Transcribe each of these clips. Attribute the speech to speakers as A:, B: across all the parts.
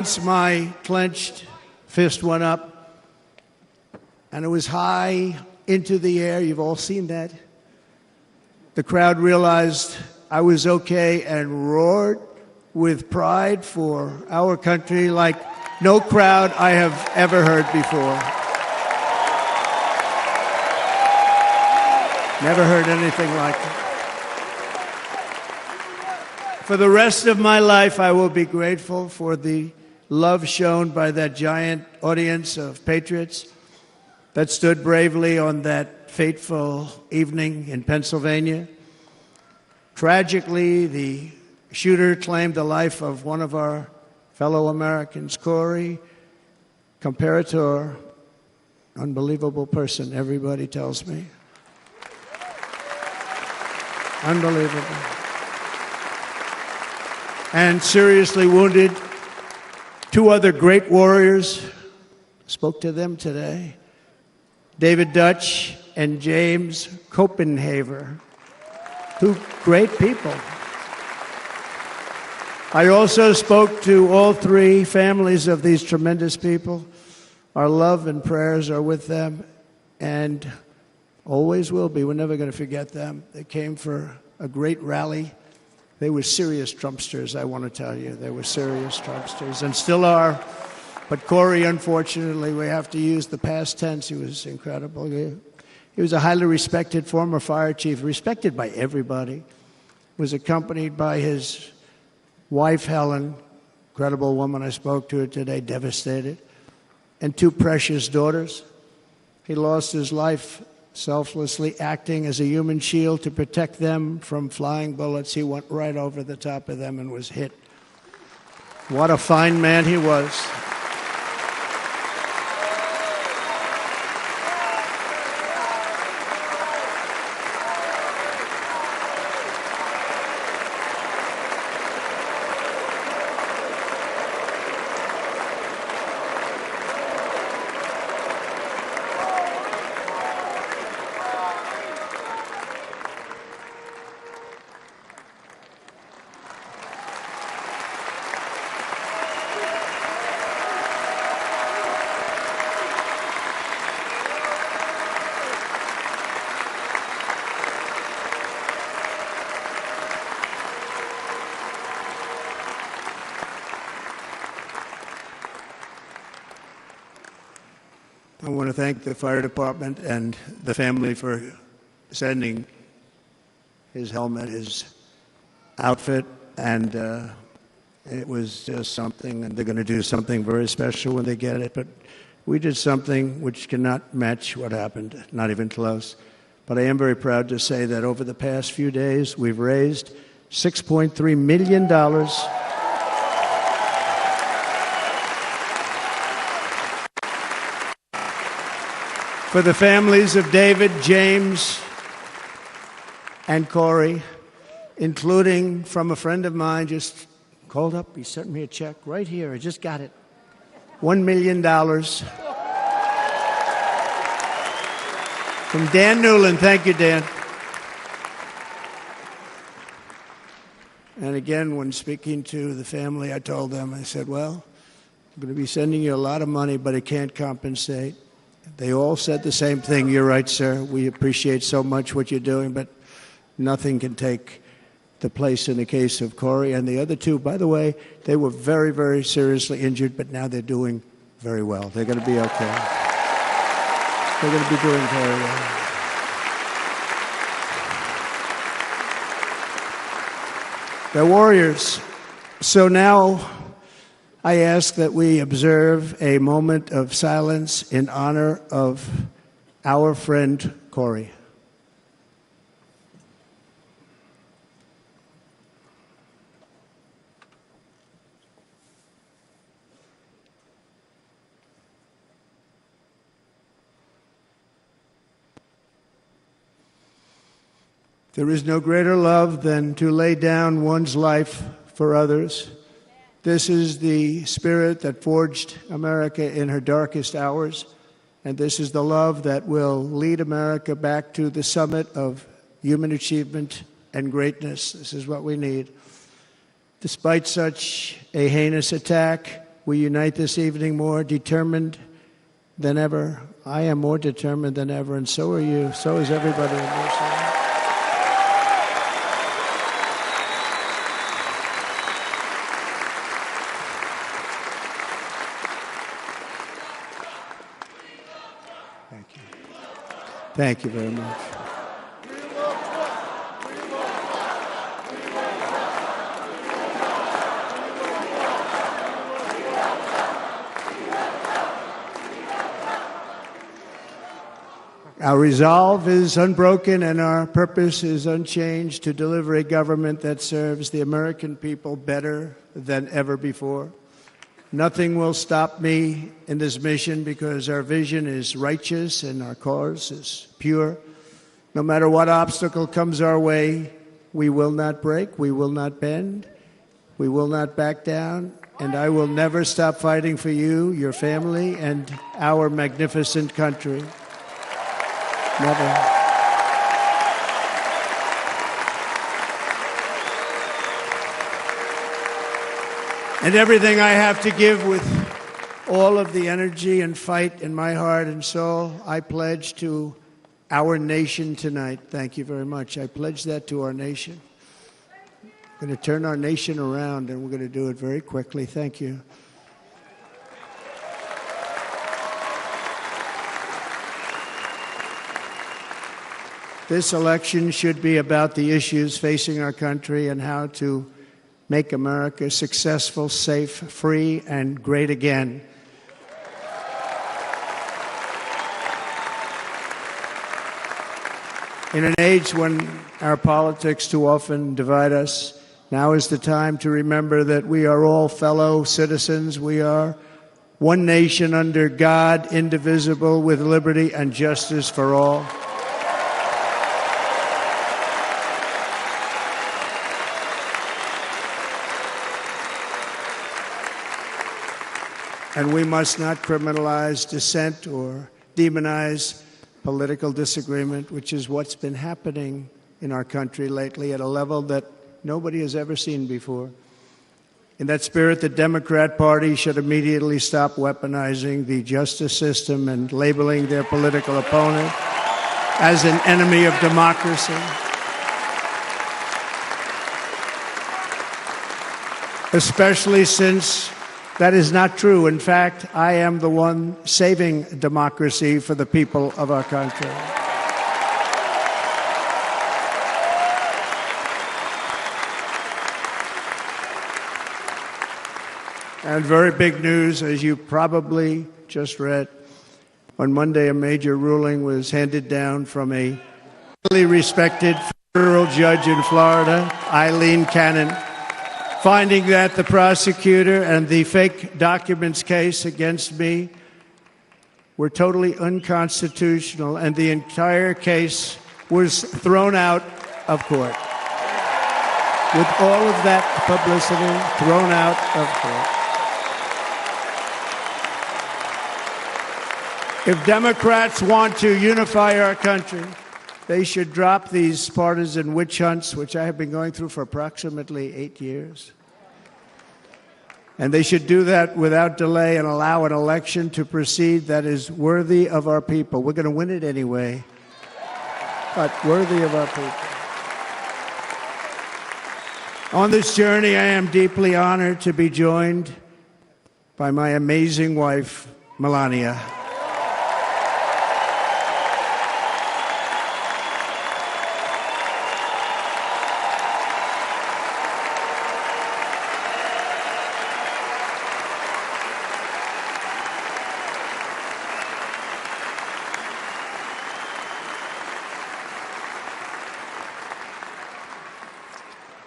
A: Once my clenched fist went up, and it was high into the air. You've all seen that. The crowd realized I was okay and roared with pride for our country like no crowd I have ever heard before. Never heard anything like it. For the rest of my life, I will be grateful for the love shown by that giant audience of patriots that stood bravely on that fateful evening in Pennsylvania. Tragically, the shooter claimed the life of one of our fellow Americans, Corey, comparator, unbelievable person, everybody tells me. Unbelievable. And seriously wounded. Two other great warriors, spoke to them today, David Dutch and James Copenhaver. Two great people. I also spoke to all three families of these tremendous people. Our love and prayers are with them and always will be. We're never going to forget them. They came for a great rally. They were serious Trumpsters, I want to tell you. They were serious Trumpsters and still are. But Corey, unfortunately, we have to use the past tense. He was incredible. He was a highly respected former fire chief, respected by everybody. Was accompanied by his wife, Helen, incredible woman. I spoke to her today, devastated, and two precious daughters. He lost his life selflessly acting as a human shield to protect them from flying bullets. He went right over the top of them and was hit. What a fine man he was. I want to thank the fire department and the family for sending his helmet, his outfit, and it was just something, and they're going to do something very special when they get it. But we did something which cannot match what happened, not even close. But I am very proud to say that over the past few days, we've raised $6.3 million for the families of David, James, and Corey, including from a friend of mine, just called up, he sent me a check right here, I just got it, $1 million from Dan Newland. Thank you, Dan. And again, when speaking to the family, I told them, I said, well, I'm going to be sending you a lot of money, but it can't compensate. They all said the same thing. You're right, sir. We appreciate so much what you're doing, but nothing can take the place in the case of Corey. And the other two, by the way, they were very, very seriously injured, but now they're doing very well. They're going to be okay. They're going to be doing very well. They're warriors. So now I ask that we observe a moment of silence in honor of our friend Corey. There is no greater love than to lay down one's life for others. This is the spirit that forged America in her darkest hours, and this is the love that will lead America back to the summit of human achievement and greatness. This is what we need. Despite such a heinous attack, we unite this evening more determined than ever. I am more determined than ever, and so are you. So is everybody in this room. Thank you. Thank you very much. Our resolve is unbroken and our purpose is unchanged to deliver a government that serves the American people better than ever before. Nothing will stop me in this mission because our vision is righteous and our cause is pure. No matter what obstacle comes our way, we will not break, we will not bend, we will not back down, and I will never stop fighting for you, your family, and our magnificent country. Never. And everything I have to give with all of the energy and fight in my heart and soul, I pledge to our nation tonight. Thank you very much. I pledge that to our nation. We're going to turn our nation around, and we're going to do it very quickly. Thank you. This election should be about the issues facing our country and how to make America successful, safe, free, and great again. In an age when our politics too often divide us, now is the time to remember that we are all fellow citizens. We are one nation under God, indivisible, with liberty and justice for all. And we must not criminalize dissent or demonize political disagreement, which is what's been happening in our country lately at a level that nobody has ever seen before. In that spirit, the Democrat Party should immediately stop weaponizing the justice system and labeling their political opponent as an enemy of democracy. Especially since that is not true. In fact, I am the one saving democracy for the people of our country. And very big news, as you probably just read, on Monday a major ruling was handed down from a highly respected federal judge in Florida, Eileen Cannon, finding that the prosecutor and the fake documents case against me were totally unconstitutional, and the entire case was thrown out of court. With all of that publicity, thrown out of court. If Democrats want to unify our country, they should drop these partisan witch hunts, which I have been going through for approximately 8 years. And they should do that without delay and allow an election to proceed that is worthy of our people. We're going to win it anyway, but worthy of our people. On this journey, I am deeply honored to be joined by my amazing wife, Melania.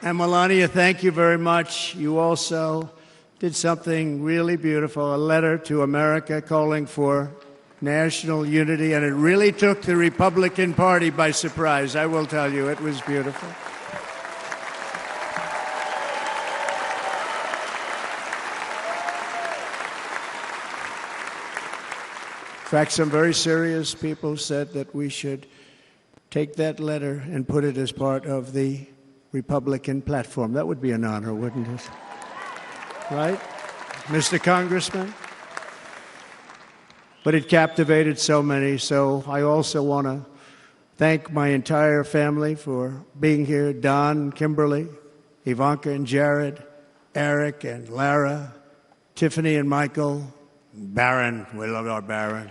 A: And Melania, thank you very much. You also did something really beautiful, a letter to America calling for national unity, and it really took the Republican Party by surprise. I will tell you, it was beautiful. In fact, some very serious people said that we should take that letter and put it as part of the Republican platform. That would be an honor, wouldn't it? Right? Mr. Congressman. But it captivated so many, so I also want to thank my entire family for being here, Don, Kimberly, Ivanka and Jared, Eric and Lara, Tiffany and Michael, Barron, we love our Barron.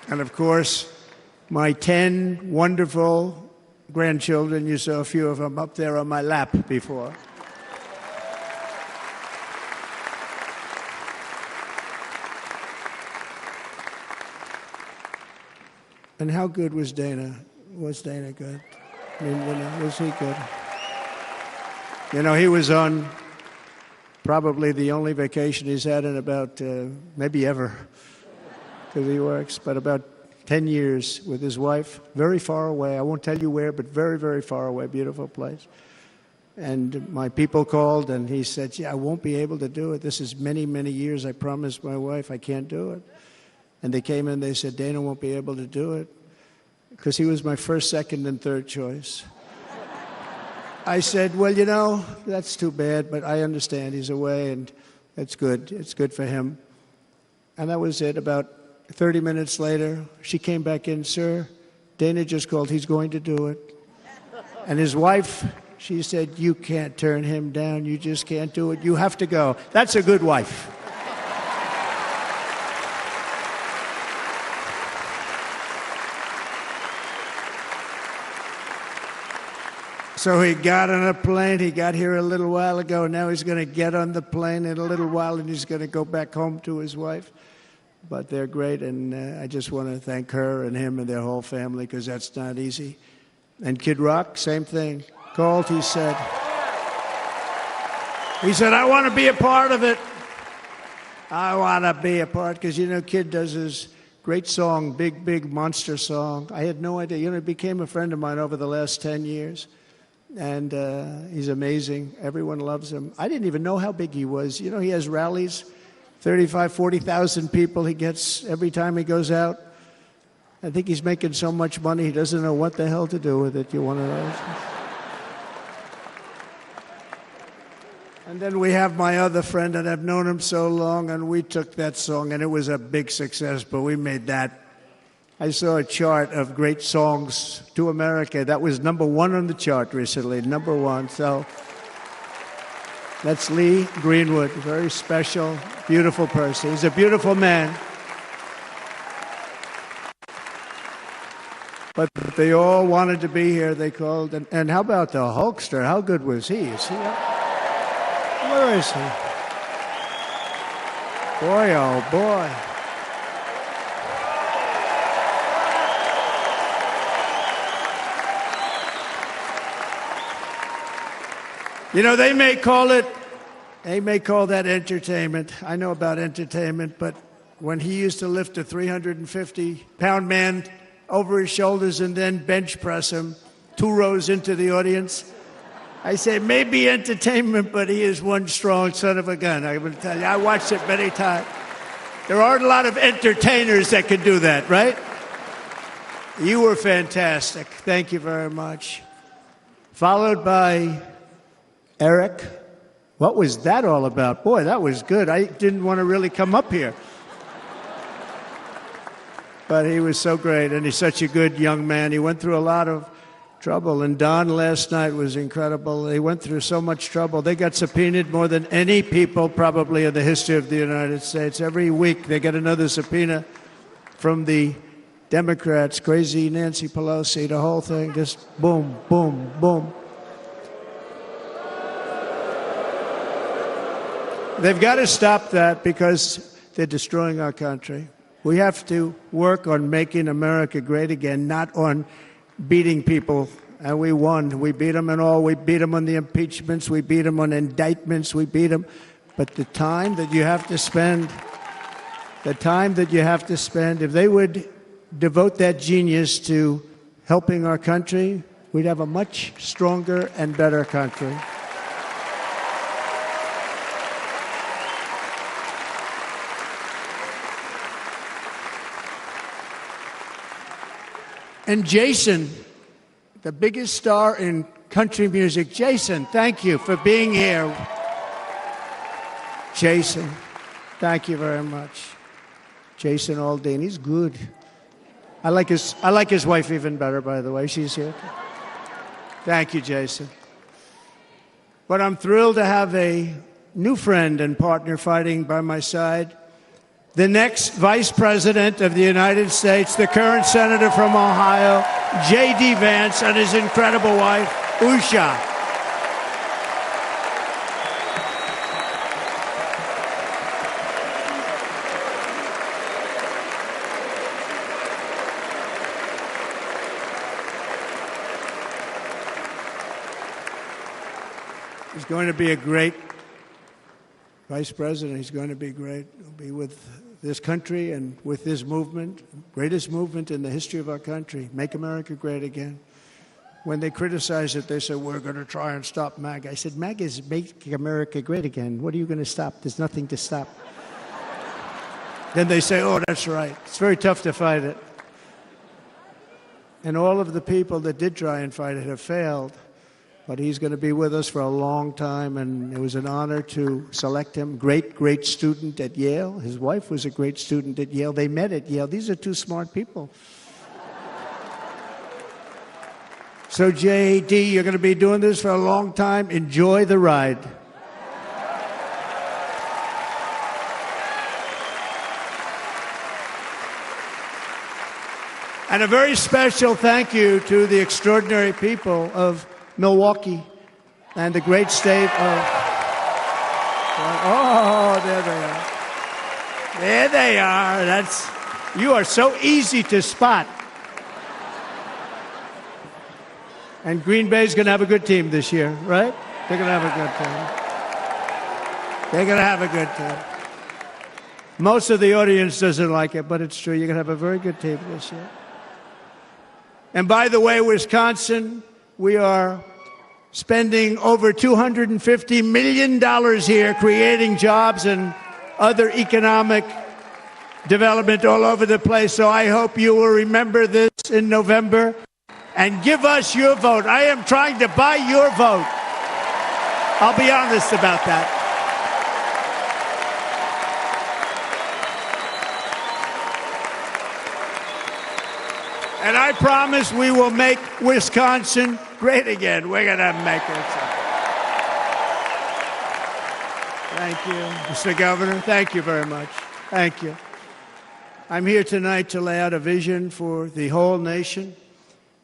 A: And of course, my 10 wonderful grandchildren, you saw a few of them up there on my lap before. And how good was Dana? Was Dana good? I mean, was he good? You know, he was on probably the only vacation he's had in about, maybe ever, because he works, but about 10 years with his wife, very far away. I won't tell you where, but very, very far away, beautiful place. And my people called, and he said, yeah, I won't be able to do it. This is many, many years. I promised my wife I can't do it. And they came in, they said, Dana won't be able to do it, because he was my first, second, and third choice. I said, well, you know, that's too bad, but I understand he's away, and it's good. It's good for him. And that was it. About 30 minutes later, she came back in, sir, Dana just called. He's going to do it. And his wife, she said, you can't turn him down. You just can't do it. You have to go. That's a good wife. So he got on a plane. He got here a little while ago. Now he's going to get on the plane in a little while, and he's going to go back home to his wife. But they're great, and I just want to thank her and him and their whole family, because that's not easy. And Kid Rock, same thing. Called, he said, I want to be a part of it. I want to be a part, because, you know, Kid does his great song, Big, Big Monster song. I had no idea. You know, he became a friend of mine over the last 10 years. And he's amazing. Everyone loves him. I didn't even know how big he was. You know, he has rallies, 35, 40,000 people he gets every time he goes out. I think he's making so much money, he doesn't know what the hell to do with it. You want to know? And then we have my other friend, and I've known him so long, and we took that song, and it was a big success, but we made that. I saw a chart of great songs to America. That was #1 on the chart recently, #1. So that's Lee Greenwood, a very special, beautiful person. He's a beautiful man. But they all wanted to be here. They called. And how about the Hulkster? How good was he? Is he up? Where is he? Boy, oh boy. You know, they may call that entertainment. I know about entertainment, but when he used to lift a 350-pound man over his shoulders and then bench press him 2 rows into the audience, I say, maybe entertainment, but he is one strong son of a gun. I will tell you, I watched it many times. There aren't a lot of entertainers that can do that, right? You were fantastic. Thank you very much. Followed by Eric. What was that all about? Boy, that was good. I didn't want to really come up here. But he was so great, and he's such a good young man. He went through a lot of trouble, and Don last night was incredible. They went through so much trouble. They got subpoenaed more than any people probably in the history of the United States. Every week they get another subpoena from the Democrats, crazy Nancy Pelosi, the whole thing, just boom, boom, boom. They've got to stop that, because they're destroying our country. We have to work on making America great again, not on beating people. And we won. We beat them in all. We beat them on the impeachments. We beat them on indictments. We beat them. But the time that you have to spend, if they would devote that genius to helping our country, we'd have a much stronger and better country. And Jason the biggest star in country music. Jason, thank you for being here. Jason, thank you very much. Jason Aldean, he's good. I like his wife even better, by the way. She's here. Thank you, Jason. But I'm thrilled to have a new friend and partner fighting by my side. The next Vice President of the United States, the current Senator from Ohio, J.D. Vance, and his incredible wife, Usha. He's going to be a great Vice President. He's going to be great. He'll be with this country and with this movement, greatest movement in the history of our country, Make America Great Again. When they criticize it, they say, we're going to try and stop MAGA. I said, MAGA is Make America Great Again. What are you going to stop? There's nothing to stop. Then they say, oh, that's right. It's very tough to fight it. And all of the people that did try and fight it have failed. But he's going to be with us for a long time, and it was an honor to select him. Great, great student at Yale. His wife was a great student at Yale. They met at Yale. These are two smart people. So, J.D., you're going to be doing this for a long time. Enjoy the ride. And a very special thank you to the extraordinary people of Milwaukee and the great state of... Oh, there they are. There they are. You are so easy to spot. And Green Bay's going to have a good team this year, right? They're going to have a good team. They're going to have a good team. Most of the audience doesn't like it, but it's true. You're going to have a very good team this year. And by the way, Wisconsin, we are spending over $250 million here creating jobs and other economic development all over the place. So I hope you will remember this in November and give us your vote. I am trying to buy your vote. I'll be honest about that. And I promise we will make Wisconsin great again. We're going to make it. Thank you, Mr. Governor. Thank you very much. Thank you. I'm here tonight to lay out a vision for the whole nation,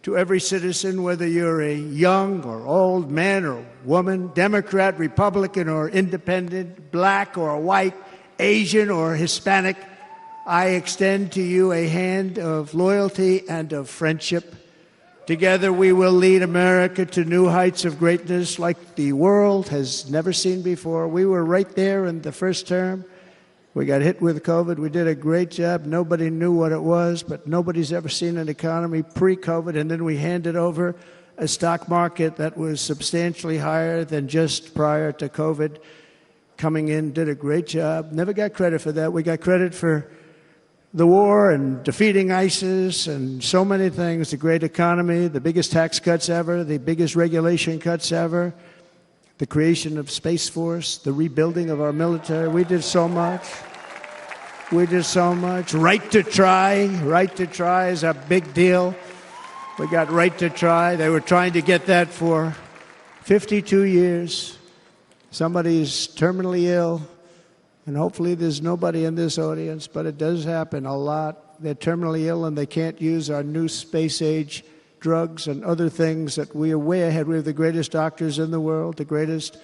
A: to every citizen, whether you're a young or old man or woman, Democrat, Republican, or independent, black or white, Asian or Hispanic. I extend to you a hand of loyalty and of friendship. Together we will lead America to new heights of greatness like the world has never seen before. We were right there in the first term. We got hit with COVID. We did a great job. Nobody knew what it was, but nobody's ever seen an economy pre-COVID. And then we handed over a stock market that was substantially higher than just prior to COVID. Coming in, did a great job. Never got credit for that. We got credit for the war and defeating ISIS and so many things, the great economy, the biggest tax cuts ever, the biggest regulation cuts ever, the creation of Space Force, the rebuilding of our military. We did so much. We did so much. Right to try. Right to try is a big deal. We got right to try. They were trying to get that for 52 years. Somebody's terminally ill. And hopefully there's nobody in this audience, but it does happen a lot. They're terminally ill and they can't use our new space-age drugs and other things that we are way ahead. We have the greatest doctors in the world, the greatest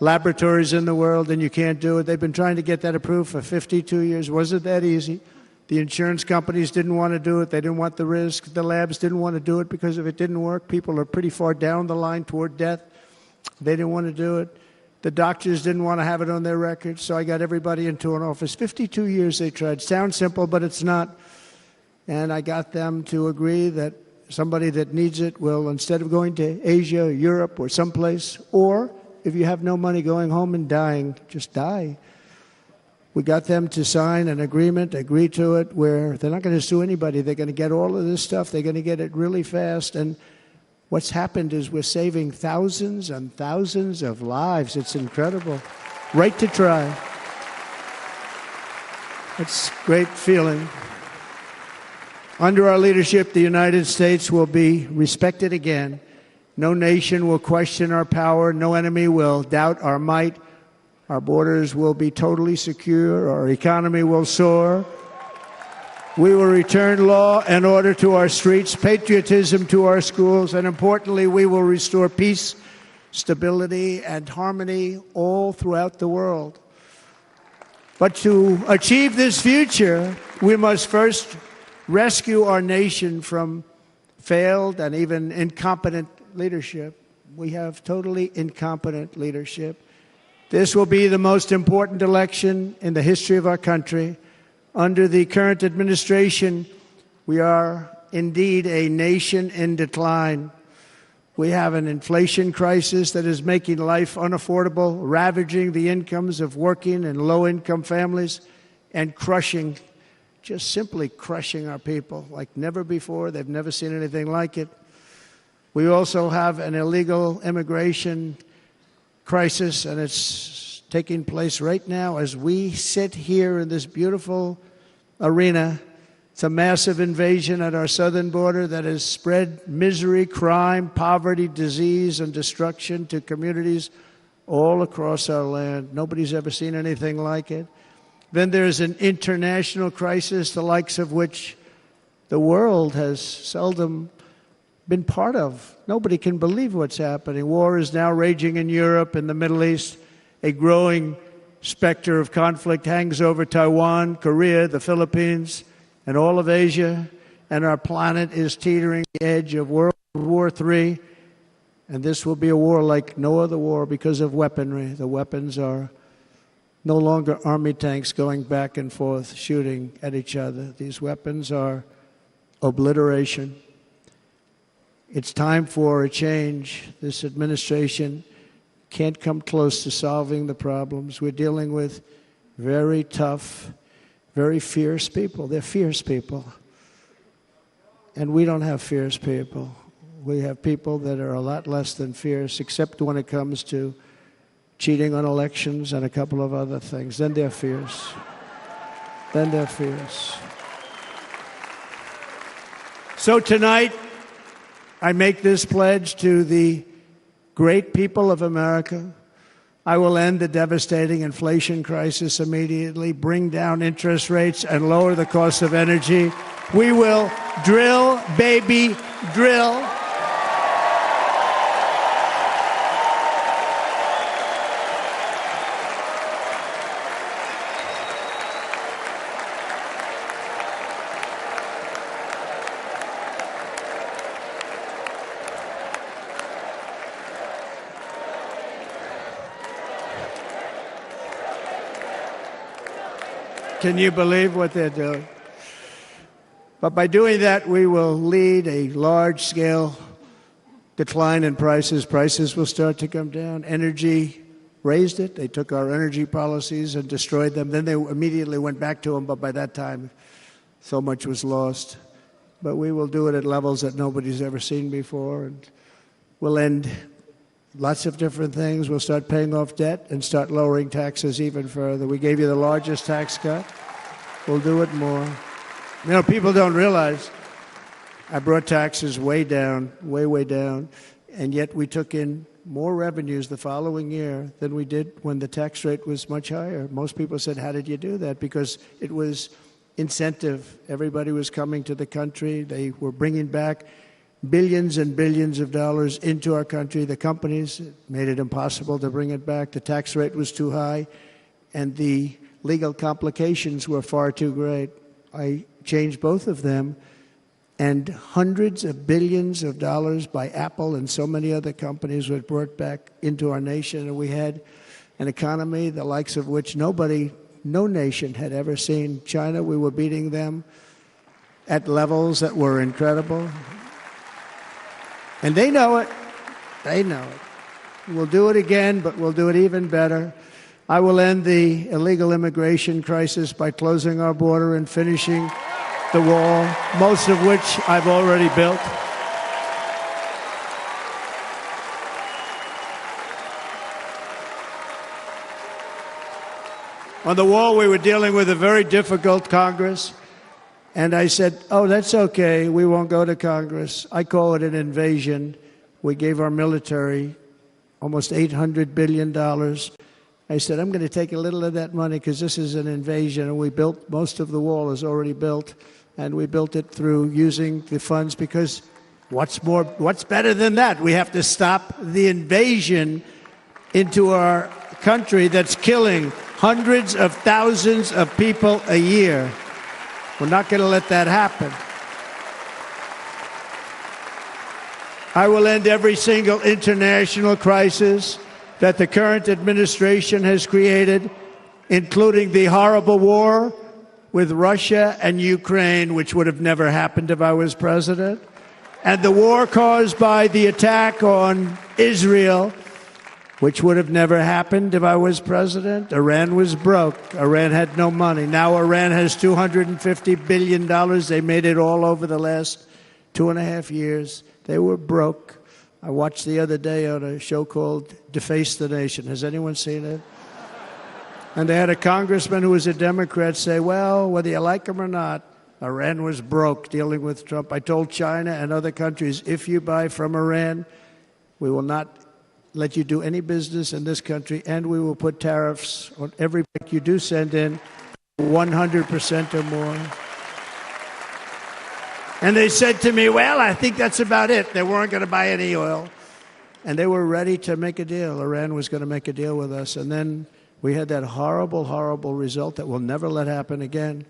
A: laboratories in the world, and you can't do it. They've been trying to get that approved for 52 years. Wasn't that easy? The insurance companies didn't want to do it. They didn't want the risk. The labs didn't want to do it because if it didn't work, people are pretty far down the line toward death. They didn't want to do it. The doctors didn't want to have it on their records, so I got everybody into an office. 52 years they tried. Sounds simple, but it's not. And I got them to agree that somebody that needs it will, instead of going to Asia or Europe or someplace, or if you have no money going home and dying, just die. We got them to sign an agreement, agree to it, where they're not going to sue anybody. They're going to get all of this stuff. They're going to get it really fast. And what's happened is we're saving thousands and thousands of lives. It's incredible. Right to try. It's a great feeling. Under our leadership, the United States will be respected again. No nation will question our power. No enemy will doubt our might. Our borders will be totally secure. Our economy will soar. We will return law and order to our streets, patriotism to our schools, and importantly, we will restore peace, stability, and harmony all throughout the world. But to achieve this future, we must first rescue our nation from failed and even incompetent leadership. We have totally incompetent leadership. This will be the most important election in the history of our country. Under the current administration, we are indeed a nation in decline. We have an inflation crisis that is making life unaffordable, ravaging the incomes of working and low-income families, and crushing, just simply crushing our people like never before. They've never seen anything like it. We also have an illegal immigration crisis, and it's taking place right now as we sit here in this beautiful arena. It's a massive invasion at our southern border that has spread misery, crime, poverty, disease, and destruction to communities all across our land. Nobody's ever seen anything like it. Then there's an international crisis, the likes of which the world has seldom been part of. Nobody can believe what's happening. War is now raging in Europe and the Middle East. A growing specter of conflict hangs over Taiwan, Korea, the Philippines, and all of Asia. And our planet is teetering the edge of World War III. And this will be a war like no other war because of weaponry. The weapons are no longer army tanks going back and forth shooting at each other. These weapons are obliteration. It's time for a change. This administration can't come close to solving the problems. We're dealing with very tough, very fierce people. They're fierce people. And we don't have fierce people. We have people that are a lot less than fierce, except when it comes to cheating on elections and a couple of other things. Then they're fierce. Then they're fierce. So tonight, I make this pledge to the great people of America. I will end the devastating inflation crisis immediately, bring down interest rates, and lower the cost of energy. We will drill, baby, drill. Can you believe what they're doing? But by doing that, we will lead a large-scale decline in prices. Prices will start to come down. Energy raised it. They took our energy policies and destroyed them. Then they immediately went back to them, but by that time, so much was lost. But we will do it at levels that nobody's ever seen before, and we'll end lots of different things. We'll start paying off debt and start lowering taxes even further. We gave you the largest tax cut. We'll do it more. You know, people don't realize I brought taxes way down, way down, and yet we took in more revenues the following year than we did when the tax rate was much higher. Most people said, how did you do that? Because it was incentive. Everybody was coming to the country. They were bringing back billions and billions of dollars into our country. The companies made it impossible to bring it back. The tax rate was too high, and the legal complications were far too great. I changed both of them, and hundreds of billions of dollars by Apple and so many other companies were brought back into our nation, and we had an economy the likes of which no nation had ever seen. China, we were beating them at levels that were incredible. And they know it. They know it. We'll do it again, but we'll do it even better. I will end the illegal immigration crisis by closing our border and finishing the wall, most of which I've already built. On the wall, we were dealing with a very difficult Congress. And I said, oh, that's okay. We won't go to Congress. I call it an invasion. We gave our military almost $800 billion. I said, I'm going to take a little of that money because this is an invasion. And we built, most of the wall is already built. And we built it through using the funds because what's better than that? We have to stop the invasion into our country that's killing hundreds of thousands of people a year. We're not going to let that happen. I will end every single international crisis that the current administration has created, including the horrible war with Russia and Ukraine, which would have never happened if I was president, and the war caused by the attack on Israel, which would have never happened if I was president. Iran was broke. Iran had no money. Now Iran has $250 billion. They made it all over the last 2.5 years. They were broke. I watched the other day on a show called Deface the Nation. Has anyone seen it? And they had a congressman who was a Democrat say, well, whether you like him or not, Iran was broke dealing with Trump. I told China and other countries, if you buy from Iran, we will not let you do any business in this country, and we will put tariffs on every pack you do send in, 100% or more. And they said to me, well, I think that's about it. They weren't going to buy any oil. And they were ready to make a deal. Iran was going to make a deal with us. And then we had that horrible, horrible result that we'll never let happen again.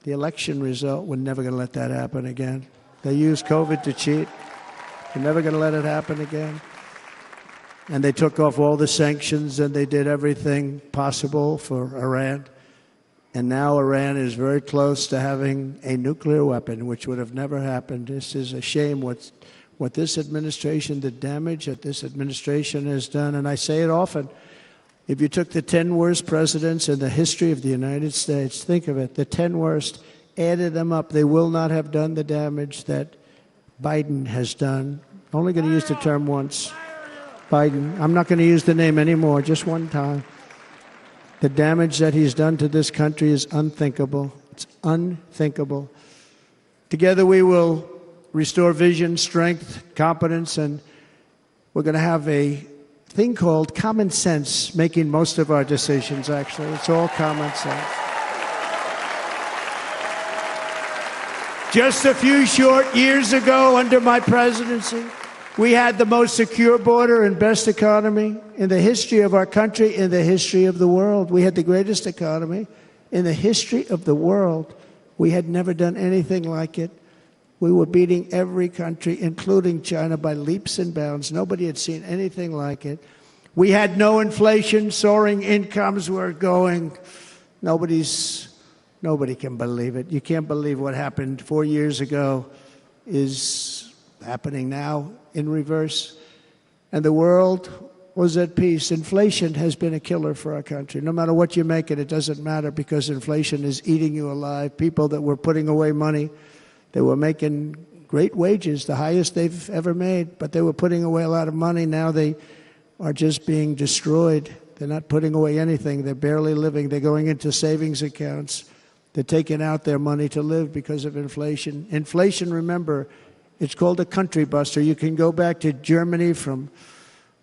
A: The election result, we're never going to let that happen again. They used COVID to cheat. We're never going to let it happen again. And they took off all the sanctions, and they did everything possible for Iran. And now Iran is very close to having a nuclear weapon, which would have never happened. This is a shame what this administration, the damage that this administration has done. And I say it often, if you took the 10 worst presidents in the history of the United States, think of it, the 10 worst, added them up, they will not have done the damage that Biden has done. Only going to use the term once. Biden. I'm not going to use the name anymore, just one time. The damage that he's done to this country is unthinkable. It's unthinkable. Together we will restore vision, strength, competence, and we're going to have a thing called common sense making most of our decisions, actually. It's all common sense. Just a few short years ago, under my presidency, we had the most secure border and best economy in the history of our country, in the history of the world. We had the greatest economy in the history of the world. We had never done anything like it. We were beating every country, including China, by leaps and bounds. Nobody had seen anything like it. We had no inflation. Soaring incomes were going. Nobody can believe it. You can't believe what happened 4 years ago is happening now in reverse. And the world was at peace. Inflation has been a killer for our country. No matter what you make it, it doesn't matter because inflation is eating you alive. People that were putting away money, they were making great wages, the highest they've ever made, but they were putting away a lot of money. Now they are just being destroyed. They're not putting away anything. They're barely living. They're going into savings accounts. They're taking out their money to live because of inflation. Inflation, remember, it's called a country buster. You can go back to Germany from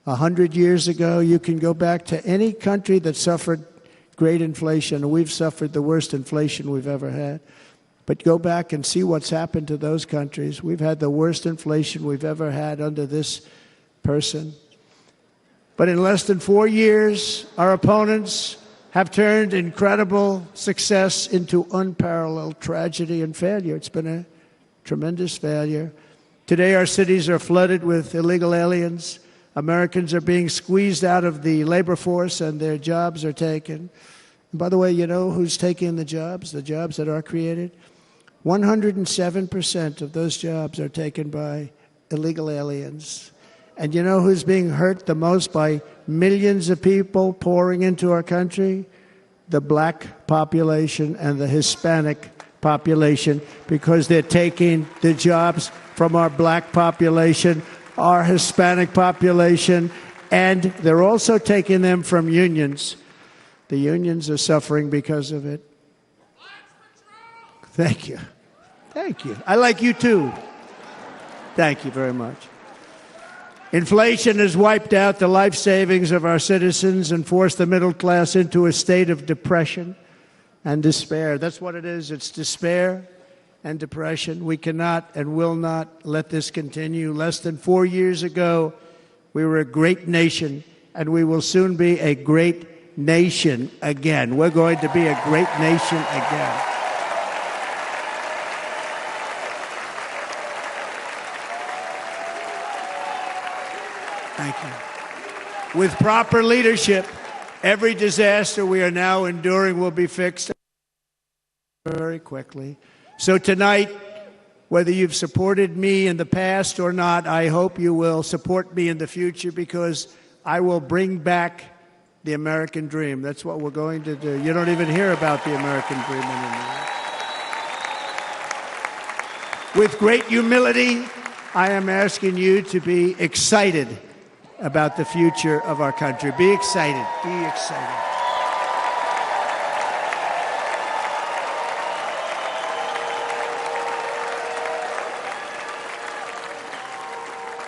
A: 100 years ago. You can go back to any country that suffered great inflation. We've suffered the worst inflation we've ever had. But go back and see what's happened to those countries. We've had the worst inflation we've ever had under this person. But in less than 4 years, our opponents have turned incredible success into unparalleled tragedy and failure. It's been a tremendous failure. Today, our cities are flooded with illegal aliens. Americans are being squeezed out of the labor force and their jobs are taken. And by the way, you know who's taking the jobs that are created? 107% of those jobs are taken by illegal aliens. And you know who's being hurt the most by millions of people pouring into our country? The black population and the Hispanic population, because they're taking the jobs from our black population, our Hispanic population, and they're also taking them from unions. The unions are suffering because of it. Thank you. Thank you. I like you too. Thank you very much. Inflation has wiped out the life savings of our citizens and forced the middle class into a state of depression and despair. That's what it is. It's despair and depression. We cannot and will not let this continue. Less than 4 years ago, we were a great nation, and we will soon be a great nation again. We're going to be a great nation again. Thank you. With proper leadership, every disaster we are now enduring will be fixed very quickly. So tonight, whether you've supported me in the past or not, I hope you will support me in the future, because I will bring back the American dream. That's what we're going to do. You don't even hear about the American dream anymore. With great humility, I am asking you to be excited about the future of our country. Be excited. Be excited.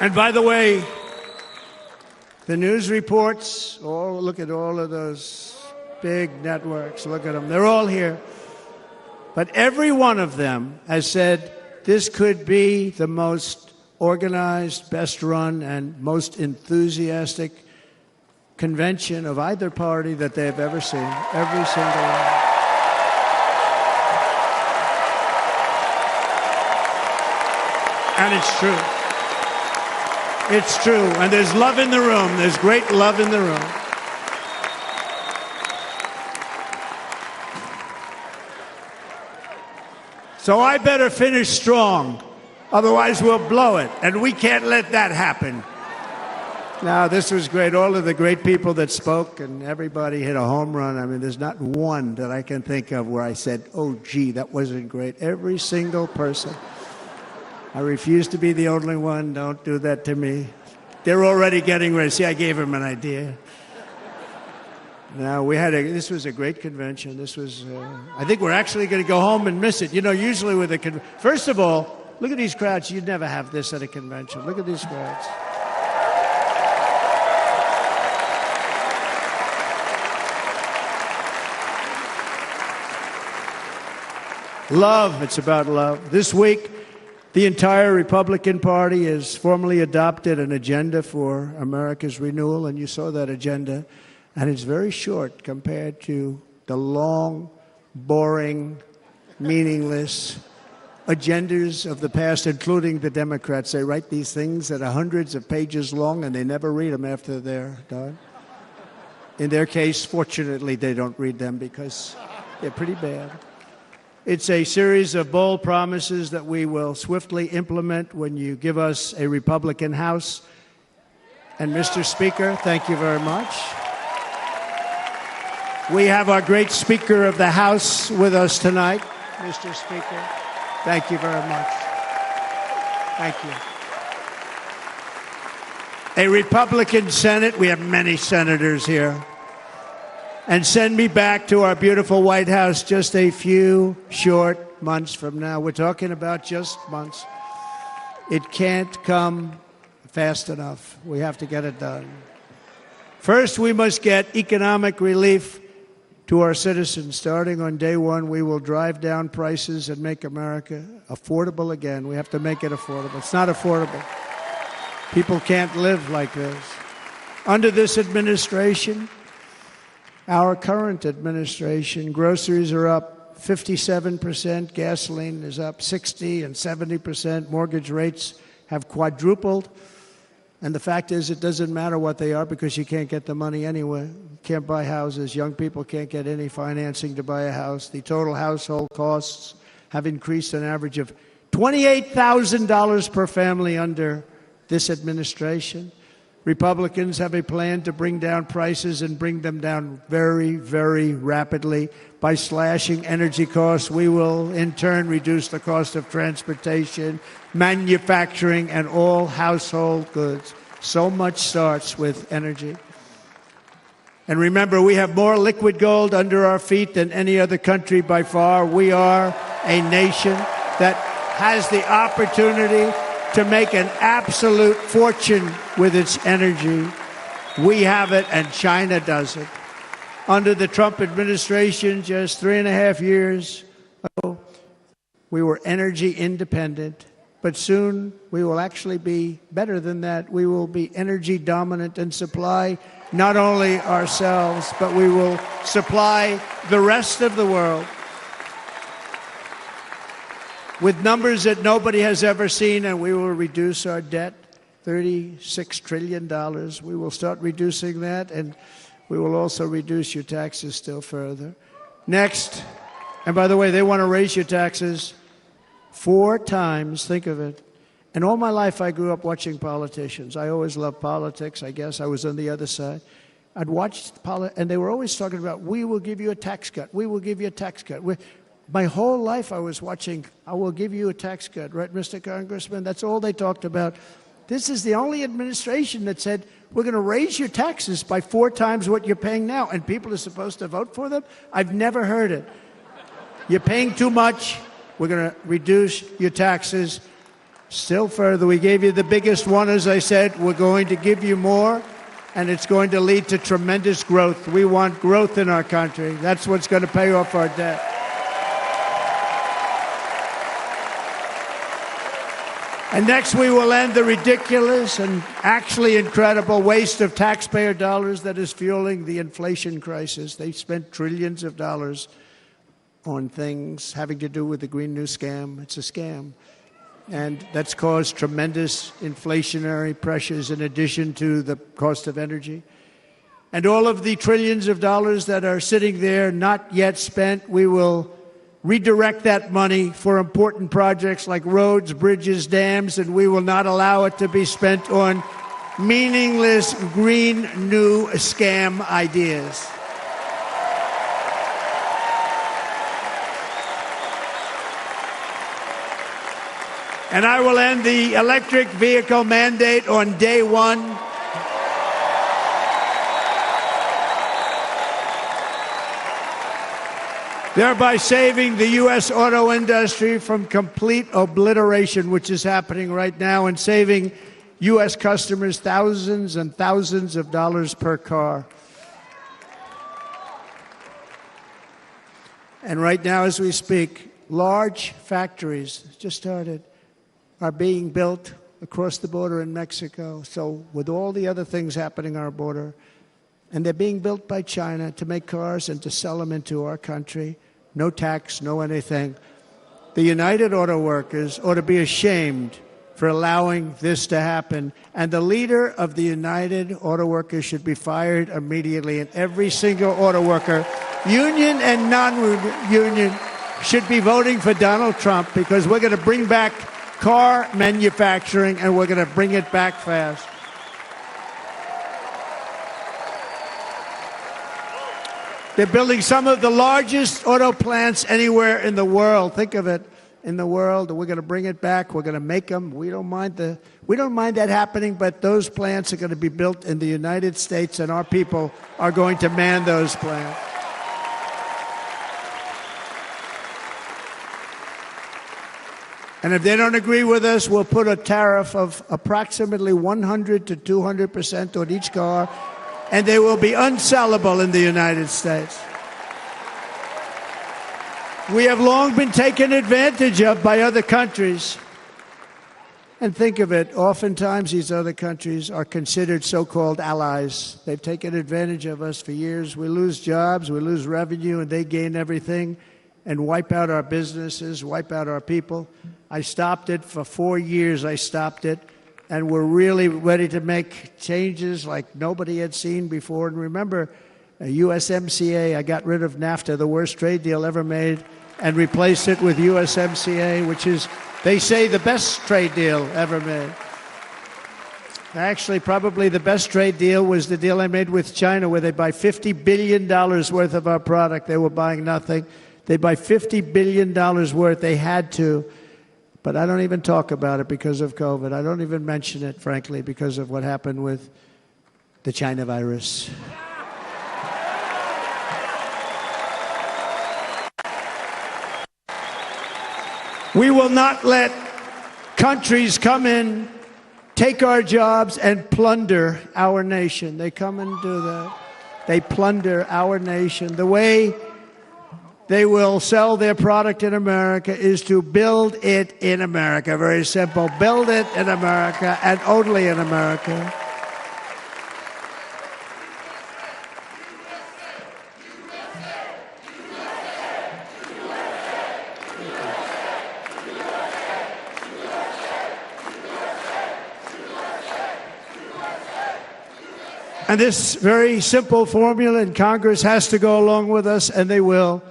A: And by the way, the news reports, look at all of those big networks. Look at them. They're all here. But every one of them has said this could be the most organized, best run, and most enthusiastic convention of either party that they have ever seen. Every single one. And it's true. It's true. And there's love in the room. There's great love in the room. So I better finish strong. Otherwise, we'll blow it, and we can't let that happen. Now, this was great. All of the great people that spoke, and everybody hit a home run. I mean, there's not one that I can think of where I said, oh, gee, that wasn't great. Every single person. I refuse to be the only one. Don't do that to me. They're already getting ready. See, I gave them an idea. Now, this was a great convention. This was, I think we're actually going to go home and miss it. You know, usually with a first of all, look at these crowds. You'd never have this at a convention. Look at these crowds. Love. It's about love. This week, the entire Republican Party has formally adopted an agenda for America's renewal, and you saw that agenda. And it's very short compared to the long, boring, meaningless agendas of the past, including the Democrats. They write these things that are hundreds of pages long, and they never read them after they're done. In their case, fortunately, they don't read them because they're pretty bad. It's a series of bold promises that we will swiftly implement when you give us a Republican House. And Mr. Speaker, thank you very much. We have our great Speaker of the House with us tonight. Mr. Speaker, thank you very much. Thank you. A Republican Senate, we have many senators here. And send me back to our beautiful White House just a few short months from now. We're talking about just months. It can't come fast enough. We have to get it done. First, we must get economic relief to our citizens. Starting on day one, we will drive down prices and make America affordable again. We have to make it affordable. It's not affordable. People can't live like this. Under this administration, our current administration, groceries are up 57%, gasoline is up 60% and 70%, mortgage rates have quadrupled. And the fact is, it doesn't matter what they are because you can't get the money anyway. You can't buy houses. Young people can't get any financing to buy a house. The total household costs have increased an average of $28,000 per family under this administration. Republicans have a plan to bring down prices and bring them down very, very rapidly. By slashing energy costs, we will in turn reduce the cost of transportation, manufacturing, and all household goods. So much starts with energy. And remember, we have more liquid gold under our feet than any other country by far. We are a nation that has the opportunity to make an absolute fortune with its energy. We have it, and China doesn't. Under the Trump administration, just 3.5 years ago, we were energy independent. But soon we will actually be better than that. We will be energy dominant and supply not only ourselves, but we will supply the rest of the world with numbers that nobody has ever seen, and we will reduce our debt, $36 trillion. We will start reducing that, and we will also reduce your taxes still further. Next, and by the way, they want to raise your taxes 4 times, think of it. And all my life I grew up watching politicians. I always loved politics, I guess. I was on the other side. I'd watch and they were always talking about, we will give you a tax cut. We will give you a tax cut. My whole life I was watching, I will give you a tax cut, right, Mr. Congressman? That's all they talked about. This is the only administration that said, we're going to raise your taxes by 4 times what you're paying now, and people are supposed to vote for them? I've never heard it. You're paying too much. We're going to reduce your taxes still further. We gave you the biggest one, as I said. We're going to give you more, and it's going to lead to tremendous growth. We want growth in our country. That's what's going to pay off our debt. And next, we will end the ridiculous and actually incredible waste of taxpayer dollars that is fueling the inflation crisis. They spent trillions of dollars on things having to do with the Green New Scam. It's a scam. And that's caused tremendous inflationary pressures in addition to the cost of energy. And all of the trillions of dollars that are sitting there not yet spent, we will redirect that money for important projects like roads, bridges, dams, and we will not allow it to be spent on meaningless Green New Scam ideas. And I will end the electric vehicle mandate on day 1. Thereby saving the U.S. auto industry from complete obliteration, which is happening right now, and saving U.S. customers thousands and thousands of dollars per car. And right now, as we speak, large factories just started are being built across the border in Mexico. So with all the other things happening on our border, and they're being built by China to make cars and to sell them into our country, no tax, no anything. The United Auto Workers ought to be ashamed for allowing this to happen. And the leader of the United Auto Workers should be fired immediately. And every single auto worker, union and non-union, should be voting for Donald Trump, because we're going to bring back car manufacturing, and we're going to bring it back fast. They're building some of the largest auto plants anywhere in the world. Think of it, in the world. We're going to bring it back. We're going to make them. We don't mind that happening, but those plants are going to be built in the United States, and our people are going to man those plants. And if they don't agree with us, we'll put a tariff of approximately 100 to 200% on each car, and they will be unsellable in the United States. We have long been taken advantage of by other countries. And think of it, oftentimes these other countries are considered so-called allies. They've taken advantage of us for years. We lose jobs, we lose revenue, and they gain everything and wipe out our businesses, wipe out our people. I stopped it for 4 years. I stopped it, and we're really ready to make changes like nobody had seen before. And remember, USMCA, I got rid of NAFTA, the worst trade deal ever made, and replaced it with USMCA, which is, they say, the best trade deal ever made. Actually, probably the best trade deal was the deal I made with China, where they buy $50 billion worth of our product. They were buying nothing. They buy $50 billion worth. They had to. But I don't even talk about it because of COVID. I don't even mention it, frankly, because of what happened with the China virus. We will not let countries come in, take our jobs, and plunder our nation. They come and do that. They plunder our nation. The way they will sell their product in America is to build it in America. Very simple. Build it in America and only in America. And this very simple formula in Congress has to go along with us, and they will.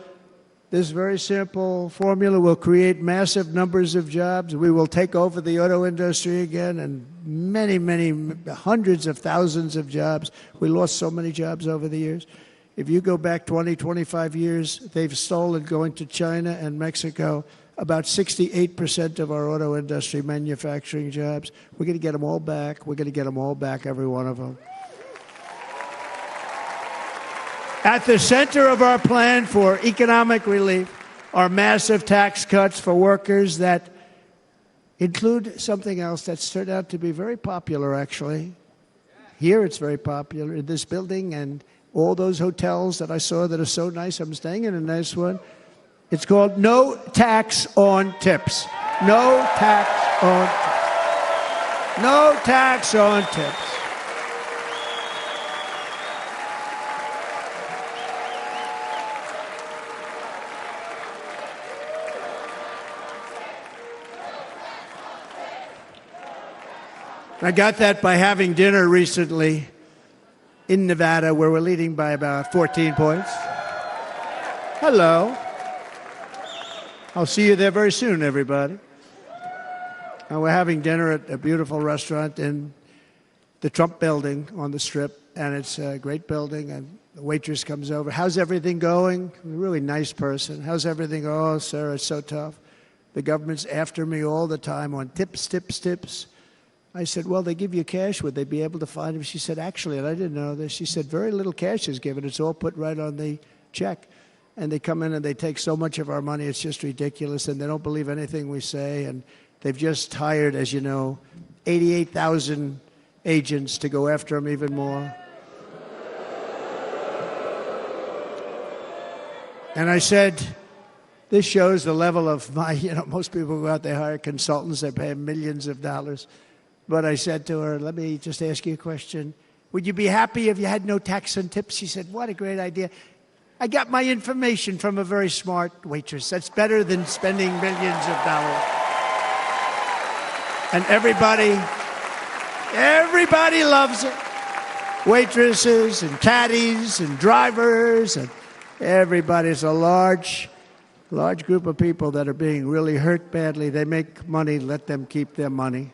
A: This very simple formula will create massive numbers of jobs. We will take over the auto industry again, and many, many, hundreds of thousands of jobs. We lost so many jobs over the years. If you go back 20, 25 years, they've stolen, going to China and Mexico, about 68% of our auto industry manufacturing jobs. We're going to get them all back. We're going to get them all back, every one of them. At the center of our plan for economic relief are massive tax cuts for workers that include something else that's turned out to be very popular, actually. Here it's very popular, in this building and all those hotels that I saw that are so nice. I'm staying in a nice one. It's called no tax on tips. No tax on tips. No tax on tips. I got that by having dinner recently in Nevada, where we're leading by about 14 points. Hello. I'll see you there very soon, everybody. And we're having dinner at a beautiful restaurant in the Trump building on the Strip, and it's a great building, and the waitress comes over. How's everything going? A really nice person. How's everything? Oh, sir, it's so tough. The government's after me all the time on tips, tips, tips. I said, well, they give you cash. Would they be able to find him? She said, actually, and I didn't know this, she said, very little cash is given. It's all put right on the check. And they come in and they take so much of our money, it's just ridiculous. And they don't believe anything we say. And they've just hired, as you know, 88,000 agents to go after them even more. And I said, this shows the level of my, most people go out, they hire consultants, they pay them millions of dollars. But I said to her, let me just ask you a question. Would you be happy if you had no tax on tips? She said, what a great idea. I got my information from a very smart waitress. That's better than spending millions of dollars. And everybody loves it. Waitresses and caddies and drivers and everybody's a large group of people that are being really hurt badly. They make money, let them keep their money.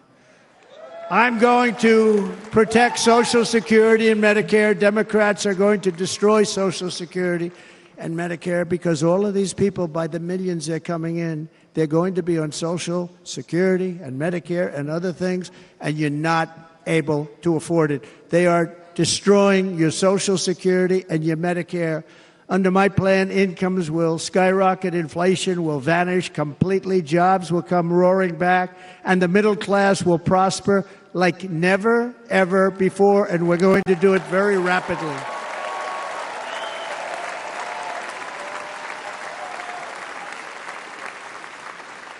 A: I'm going to protect Social Security and Medicare. Democrats are going to destroy Social Security and Medicare because all of these people, by the millions they're coming in, they're going to be on Social Security and Medicare and other things, and you're not able to afford it. They are destroying your Social Security and your Medicare. Under my plan, incomes will skyrocket, inflation will vanish completely, jobs will come roaring back, and the middle class will prosper like never, ever before, and we're going to do it very rapidly.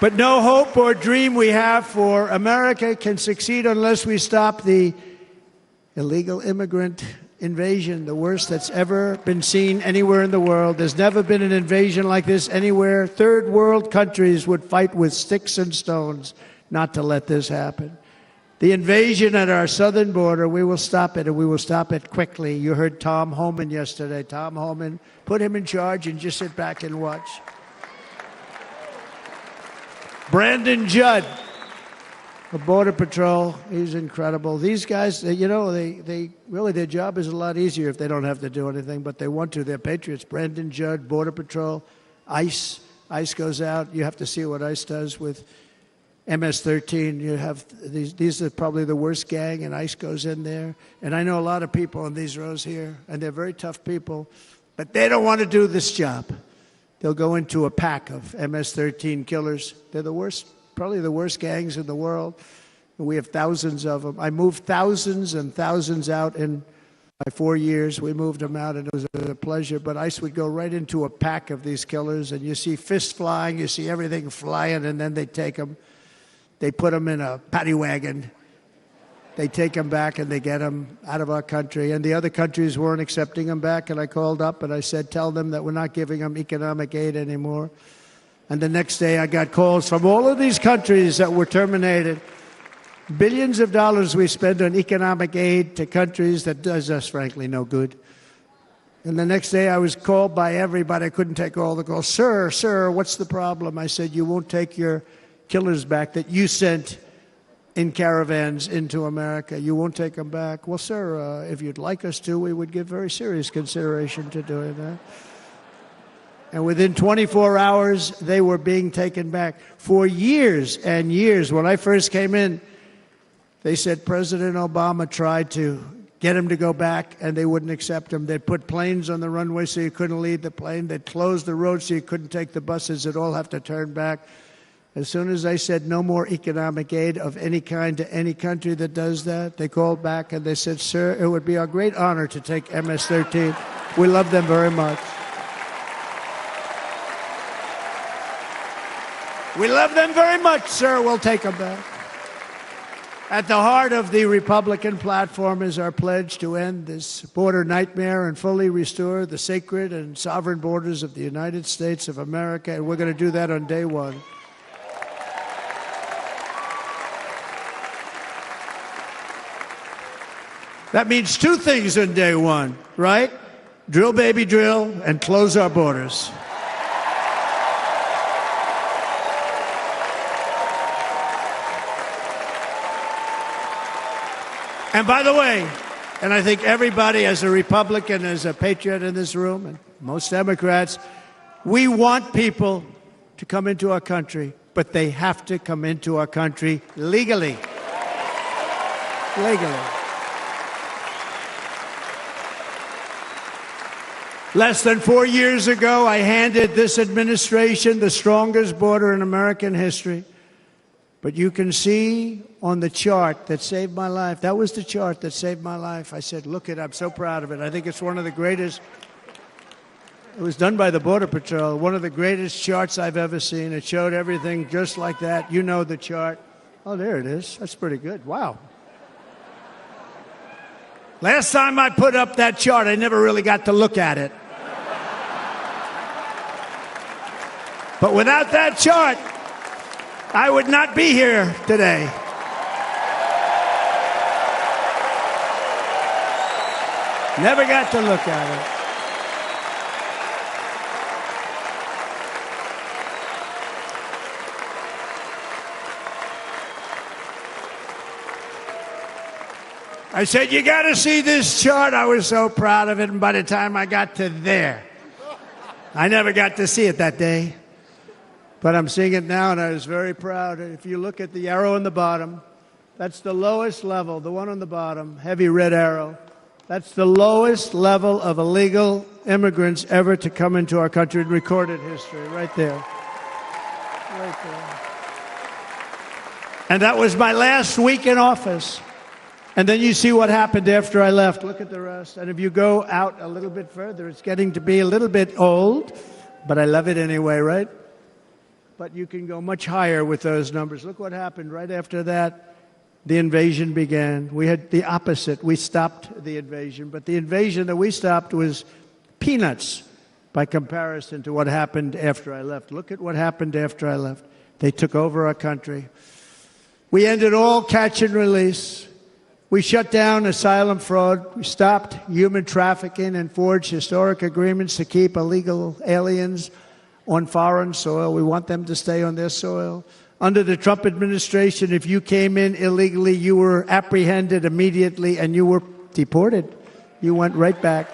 A: But no hope or dream we have for America can succeed unless we stop the illegal immigrant invasion, the worst that's ever been seen anywhere in the world. There's never been an invasion like this anywhere. Third world countries would fight with sticks and stones not to let this happen. The invasion at our southern border, we will stop it, and we will stop it quickly. You heard Tom Homan yesterday. Tom Homan, put him in charge and just sit back and watch. Brandon Judd, the Border Patrol, he's incredible. These guys, they really, their job is a lot easier if they don't have to do anything, but they want to. They're patriots. Brandon Judd, Border Patrol, ICE. ICE goes out. You have to see what ICE does with MS-13. You have these are probably the worst gang, and ICE goes in there. And I know a lot of people in these rows here, and they're very tough people, but they don't want to do this job. they'll go into a pack of MS-13 killers. They're the worst, probably the worst gangs in the world. And we have thousands of them. I moved thousands and thousands out in my 4 years. We moved them out, and it was a pleasure. But ICE would go right into a pack of these killers, and you see fists flying, you see everything flying, and then they take them. They put them in a paddy wagon. They take them back, and they get them out of our country. And the other countries weren't accepting them back, and I called up, and I said, tell them that we're not giving them economic aid anymore. And the next day, I got calls from all of these countries that were terminated. Billions of dollars we spend on economic aid to countries that does us, frankly, no good. And the next day I was called by everybody. I couldn't take all the calls. Sir, what's the problem? I said, you won't take your killers back that you sent in caravans into America. You won't take them back. Well, sir, if you'd like us to, we would give very serious consideration to doing that. And within 24 hours, they were being taken back. For years and years, when I first came in, they said President Obama tried to get him to go back, and they wouldn't accept him. They'd put planes on the runway so you couldn't leave the plane. They'd close the road so you couldn't take the buses. They'd all have to turn back. As soon as I said no more economic aid of any kind to any country that does that, they called back and they said, sir, it would be our great honor to take MS-13. We love them very much. We love them very much, sir. We'll take them back. At the heart of the Republican platform is our pledge to end this border nightmare and fully restore the sacred and sovereign borders of the United States of America, and we're going to do that on day one. That means two things on day one, right? Drill, baby, drill, and close our borders. And by the way, and I think everybody as a Republican, as a patriot in this room, and most Democrats, we want people to come into our country, but they have to come into our country legally. Legally. Less than 4 years ago, I handed this administration the strongest border in American history. But you can see on the chart that saved my life, that was the chart that saved my life. I said, look it, I'm so proud of it. I think it's one of the greatest, it was done by the Border Patrol, one of the greatest charts I've ever seen. It showed everything just like that. You know the chart. Oh, there it is. That's pretty good. Wow. Last time I put up that chart, I never really got to look at it. But without that chart, I would not be here today. Never got to look at it. I said, you got to see this chart. I was so proud of it, and by the time I got to there, I never got to see it that day. But I'm seeing it now, and I was very proud. If you look at the arrow on the bottom, that's the lowest level, the one on the bottom, heavy red arrow. That's the lowest level of illegal immigrants ever to come into our country in recorded history, right there. Right there. And that was my last week in office. And then you see what happened after I left. Look at the rest. And if you go out a little bit further, it's getting to be a little bit old, but I love it anyway, right? But you can go much higher with those numbers. Look what happened right after that. The invasion began. We had the opposite. We stopped the invasion. But the invasion that we stopped was peanuts by comparison to what happened after I left. Look at what happened after I left. They took over our country. We ended all catch and release. We shut down asylum fraud. We stopped human trafficking and forged historic agreements to keep illegal aliens on foreign soil. We want them to stay on their soil. Under the Trump administration, if you came in illegally, you were apprehended immediately and you were deported. You went right back.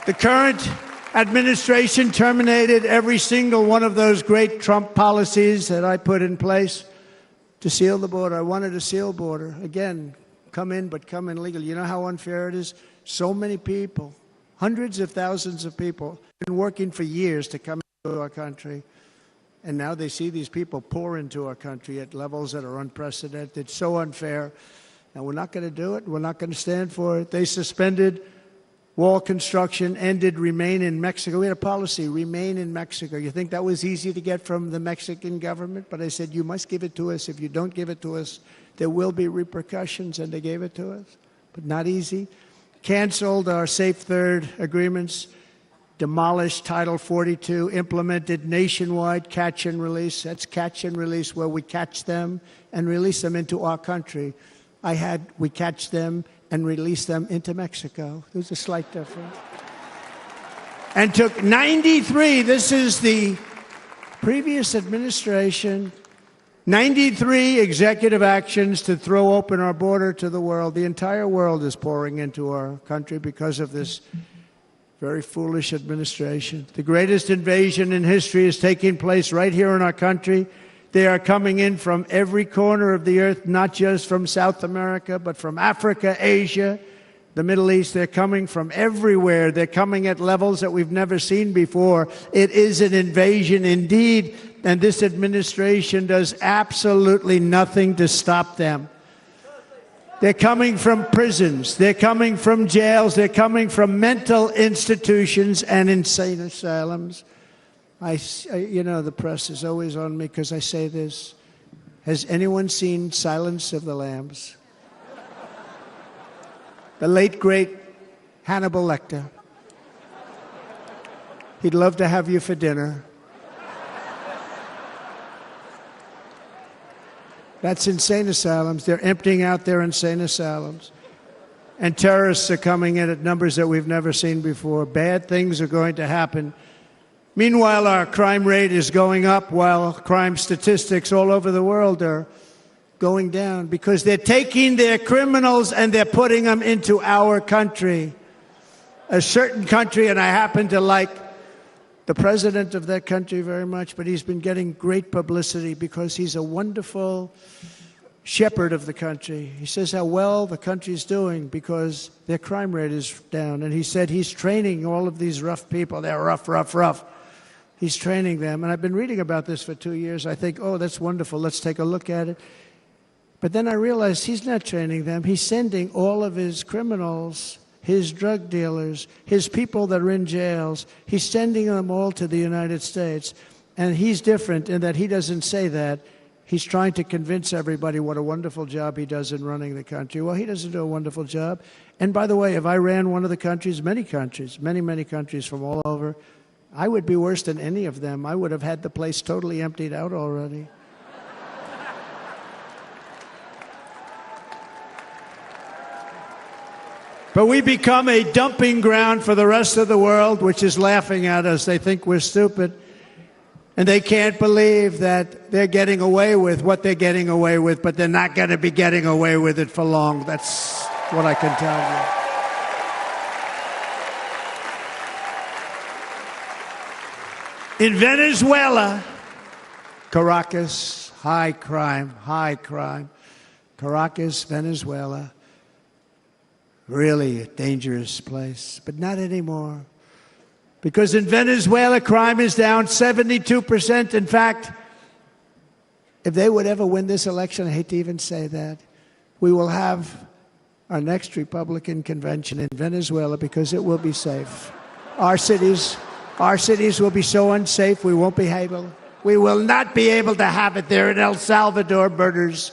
A: The current administration terminated every single one of those great Trump policies that I put in place to seal the border. I wanted a sealed border. Again, come in, but come in legally. You know how unfair it is? So many people Hundreds of thousands of people have been working for years to come into our country. And now they see these people pour into our country at levels that are unprecedented, so unfair. And we're not going to do it. We're not going to stand for it. They suspended wall construction, ended remain in Mexico. We had a policy, remain in Mexico. You think that was easy to get from the Mexican government? But I said, you must give it to us. If you don't give it to us, there will be repercussions. And they gave it to us, but not easy. Canceled our Safe Third agreements, demolished Title 42, implemented nationwide catch and release. That's catch and release, where we catch them and release them into our country. We catch them and release them into Mexico. There's a slight difference. And took 93, this is the previous administration, 93 executive actions to throw open our border to the world. The entire world is pouring into our country because of this very foolish administration. The greatest invasion in history is taking place right here in our country. They are coming in from every corner of the earth, not just from South America, but from Africa, Asia, the Middle East. They're coming from everywhere. They're coming at levels that we've never seen before. It is an invasion indeed, and this administration does absolutely nothing to stop them. They're coming from prisons. They're coming from jails. They're coming from mental institutions and insane asylums. You know, the press is always on me because I say this. Has anyone seen Silence of the Lambs? The late, great Hannibal Lecter. He'd love to have you for dinner. That's insane asylums. They're emptying out their insane asylums. And terrorists are coming in at numbers that we've never seen before. Bad things are going to happen. Meanwhile, our crime rate is going up, while crime statistics all over the world are going down, because they're taking their criminals and they're putting them into our country. A certain country, and I happen to like the president of that country very much, but he's been getting great publicity because he's a wonderful shepherd of the country. He says how well the country's doing because their crime rate is down. And he said he's training all of these rough people. They're rough, rough, rough. He's training them. And I've been reading about this for 2 years. I think, oh, that's wonderful. Let's take a look at it. But then I realized he's not training them. He's sending all of his criminals, his drug dealers, his people that are in jails, he's sending them all to the United States. And he's different in that he doesn't say that. He's trying to convince everybody what a wonderful job he does in running the country. Well, he doesn't do a wonderful job. And by the way, if I ran one of the countries, many countries, many countries from all over, I would be worse than any of them. I would have had the place totally emptied out already. But we become a dumping ground for the rest of the world, which is laughing at us. They think we're stupid. And they can't believe that they're getting away with what they're getting away with, but they're not going to be getting away with it for long. That's what I can tell you. In Venezuela, Caracas, high crime. Caracas, Venezuela, really a dangerous place, but not anymore. Because in Venezuela, crime is down 72%. In fact, if they would ever win this election, I hate to even say that, we will have our next Republican convention in Venezuela because it will be safe. Our cities will be so unsafe, we will not be able to have it there. In El Salvador, murders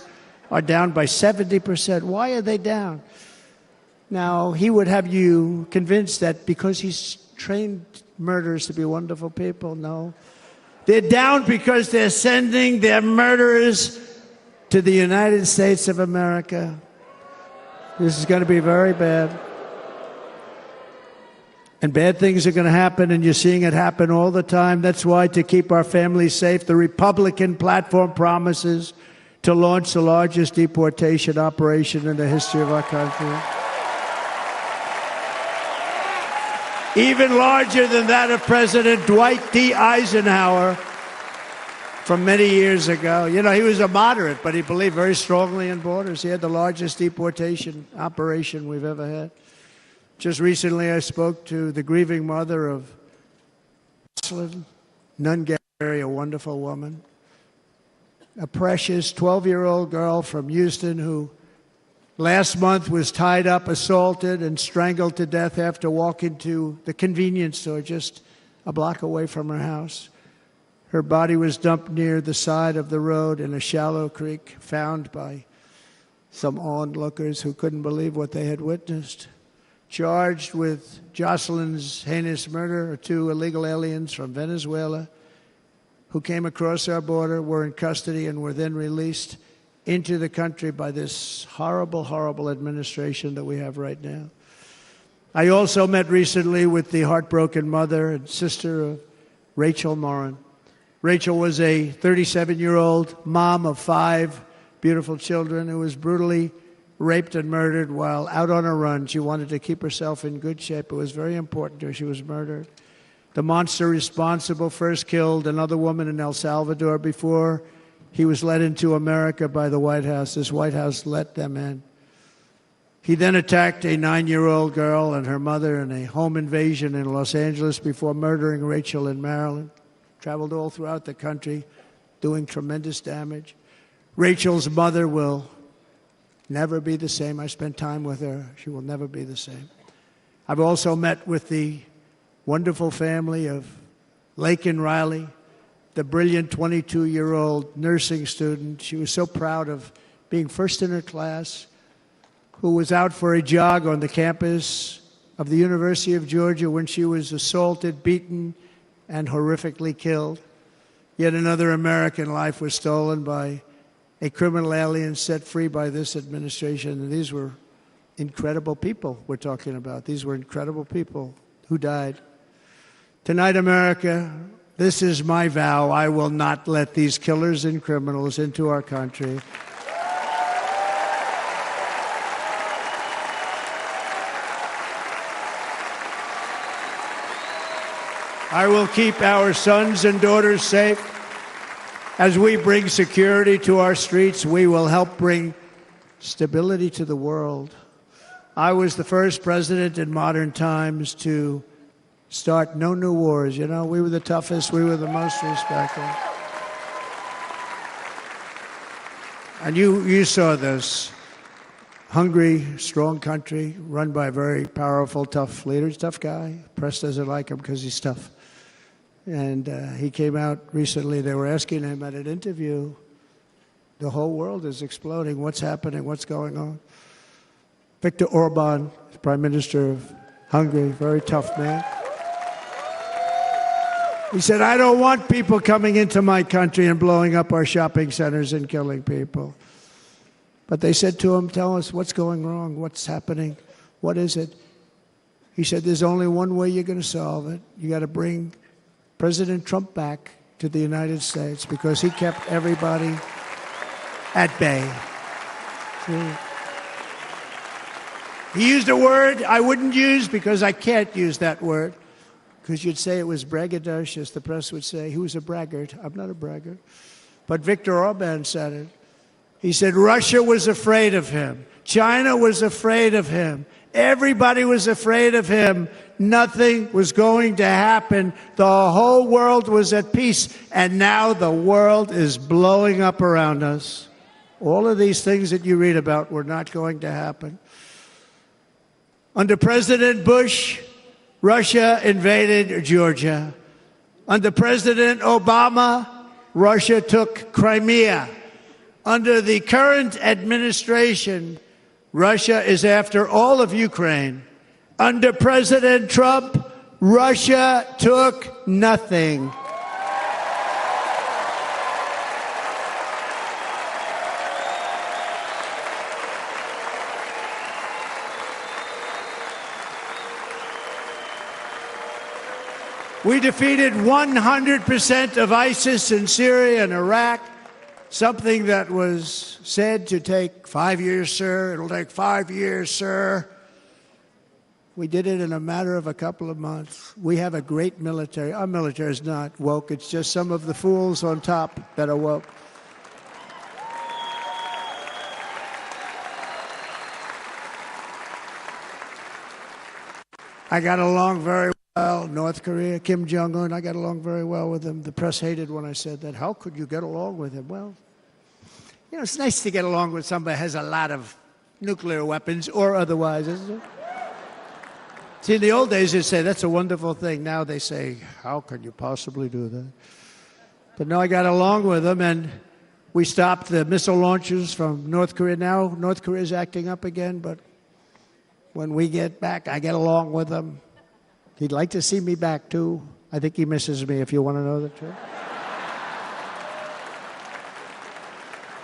A: are down by 70%. Why are they down? Now, he would have you convinced that because he's trained murderers to be wonderful people. No. They're down because they're sending their murderers to the United States of America. This is going to be very bad. And bad things are going to happen, and you're seeing it happen all the time. That's why, to keep our families safe, the Republican platform promises to launch the largest deportation operation in the history of our country. Even larger than that of President Dwight D. Eisenhower from many years ago. You know, he was a moderate, but he believed very strongly in borders. He had the largest deportation operation we've ever had. Just recently, I spoke to the grieving mother of Jocelyn Nunn-Gary, a wonderful woman, a precious 12-year-old girl from Houston who last month was tied up, assaulted, and strangled to death after walking to the convenience store just a block away from her house. Her body was dumped near the side of the road in a shallow creek, found by some onlookers who couldn't believe what they had witnessed. Charged with Jocelyn's heinous murder are 2 illegal aliens from Venezuela who came across our border, were in custody, and were then released into the country by this horrible, horrible administration that we have right now. I also met recently with the heartbroken mother and sister of Rachel Morin. Rachel was a 37-year-old mom of 5 beautiful children who was brutally raped and murdered while out on a run. She wanted to keep herself in good shape. It was very important to her. She was murdered. The monster responsible first killed another woman in El Salvador before he was led into America by the White House. This White House let them in. He then attacked a 9-year-old girl and her mother in a home invasion in Los Angeles before murdering Rachel in Maryland. Traveled all throughout the country, doing tremendous damage. Rachel's mother will never be the same. I spent time with her. She will never be the same. I've also met with the wonderful family of Laken Riley, the brilliant 22-year-old nursing student. She was so proud of being first in her class, who was out for a jog on the campus of the University of Georgia when she was assaulted, beaten, and horrifically killed. Yet another American life was stolen by a criminal alien set free by this administration. And these were incredible people we're talking about. These were incredible people who died. Tonight, America, this is my vow. I will not let these killers and criminals into our country. I will keep our sons and daughters safe. As we bring security to our streets, we will help bring stability to the world. I was the first president in modern times to start no new wars. You know, we were the toughest, we were the most respected. And you saw this. Hungry, strong country, run by very powerful, tough leaders. Tough guy. Press doesn't like him because he's tough. And he came out recently. They were asking him at an interview, the whole world is exploding. What's happening? What's going on? Viktor Orban, Prime Minister of Hungary, very tough man. He said, I don't want people coming into my country and blowing up our shopping centers and killing people. But they said to him, tell us what's going wrong, what's happening, what is it? He said, there's only one way you're going to solve it. You got to bring President Trump back to the United States because he kept everybody at bay. He used a word I wouldn't use because I can't use that word, because you'd say it was braggadocious. The press would say he was a braggart. I'm not a braggart. But Viktor Orban said it. He said Russia was afraid of him. China was afraid of him. Everybody was afraid of him. Nothing was going to happen. The whole world was at peace. And now the world is blowing up around us. All of these things that you read about were not going to happen. Under President Bush, Russia invaded Georgia. Under President Obama, Russia took Crimea. Under the current administration, Russia is after all of Ukraine. Under President Trump, Russia took nothing. We defeated 100% of ISIS in Syria and Iraq, something that was said to take 5 years, sir. It'll take 5 years, sir. We did it in a matter of a couple of months. We have a great military. Our military is not woke. It's just some of the fools on top that are woke. I got along very well. North Korea, Kim Jong-un, I got along very well with him. The press hated when I said that. How could you get along with him? Well, you know, it's nice to get along with somebody who has a lot of nuclear weapons or otherwise, isn't it? See, in the old days, they'd say, that's a wonderful thing. Now they say, how can you possibly do that? But no, I got along with him, and we stopped the missile launches from North Korea. Now North Korea is acting up again, but when we get back, I get along with him. He'd like to see me back, too. I think he misses me, if you want to know the truth.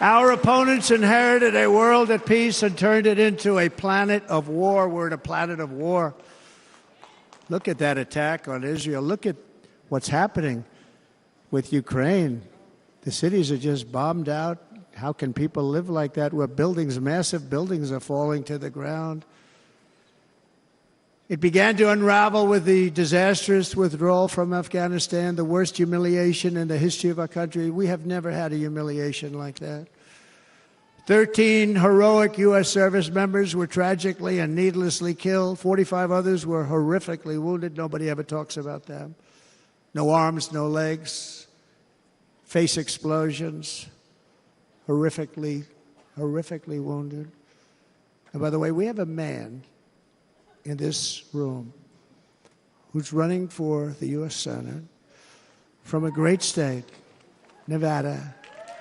A: Our opponents inherited a world at peace and turned it into a planet of war. We're in a planet of war. Look at that attack on Israel. Look at what's happening with Ukraine. The cities are just bombed out. How can people live like that where buildings, massive buildings, are falling to the ground? It began to unravel with the disastrous withdrawal from Afghanistan, the worst humiliation in the history of our country. We have never had a humiliation like that. 13 heroic U.S. service members were tragically and needlessly killed. 45 others were horrifically wounded. Nobody ever talks about them. No arms, no legs, face explosions, horrifically wounded. And by the way, we have a man in this room who's running for the U.S. Senate from a great state, Nevada,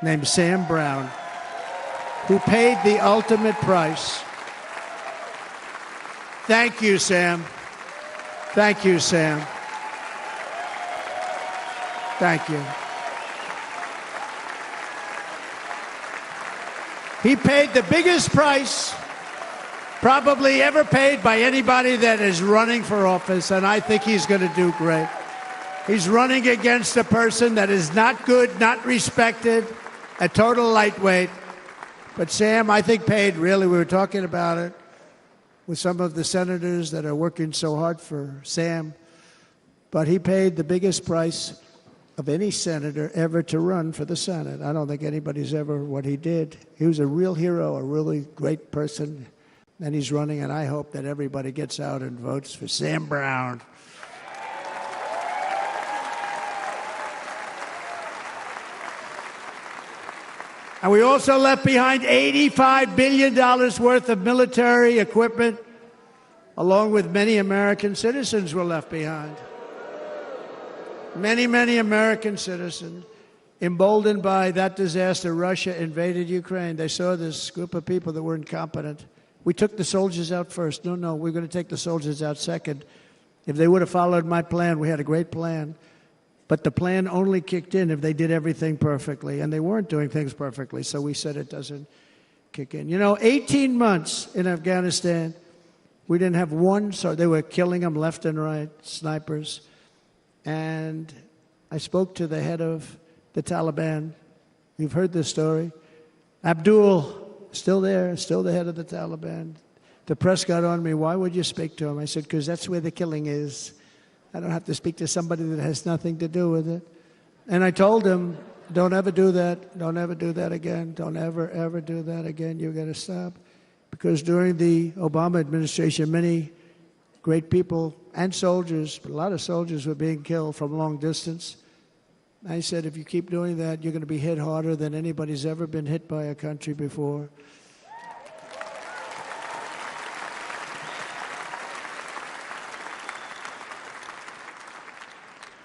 A: named Sam Brown, who paid the ultimate price. Thank you, Sam. Thank you, Sam. Thank you. He paid the biggest price probably ever paid by anybody that is running for office, and I think he's going to do great. He's running against a person that is not good, not respected, a total lightweight. But Sam, I think, paid, really, we were talking about it with some of the senators that are working so hard for Sam, but he paid the biggest price of any senator ever to run for the Senate. I don't think anybody's ever what he did. He was a real hero, a really great person. And he's running, and I hope that everybody gets out and votes for Sam Brown. And we also left behind $85 billion worth of military equipment, along with many American citizens were left behind. Many, many American citizens, emboldened by that disaster. Russia invaded Ukraine. They saw this group of people that were incompetent. We took the soldiers out first. No, we're going to take the soldiers out second. If they would have followed my plan, we had a great plan. But the plan only kicked in if they did everything perfectly. And they weren't doing things perfectly, so we said it doesn't kick in. You know, 18 months in Afghanistan, we didn't have one, so they were killing them left and right, snipers. And I spoke to the head of the Taliban. You've heard this story. Abdul, still there, still the head of the Taliban. The press got on me. Why would you speak to him? I said, because that's where the killing is. I don't have to speak to somebody that has nothing to do with it. And I told him, don't ever do that. Don't ever do that again. Don't ever, ever do that again. You've got to stop. Because during the Obama administration, many great people and soldiers, a lot of soldiers were being killed from long distance. I said, if you keep doing that, you're going to be hit harder than anybody's ever been hit by a country before.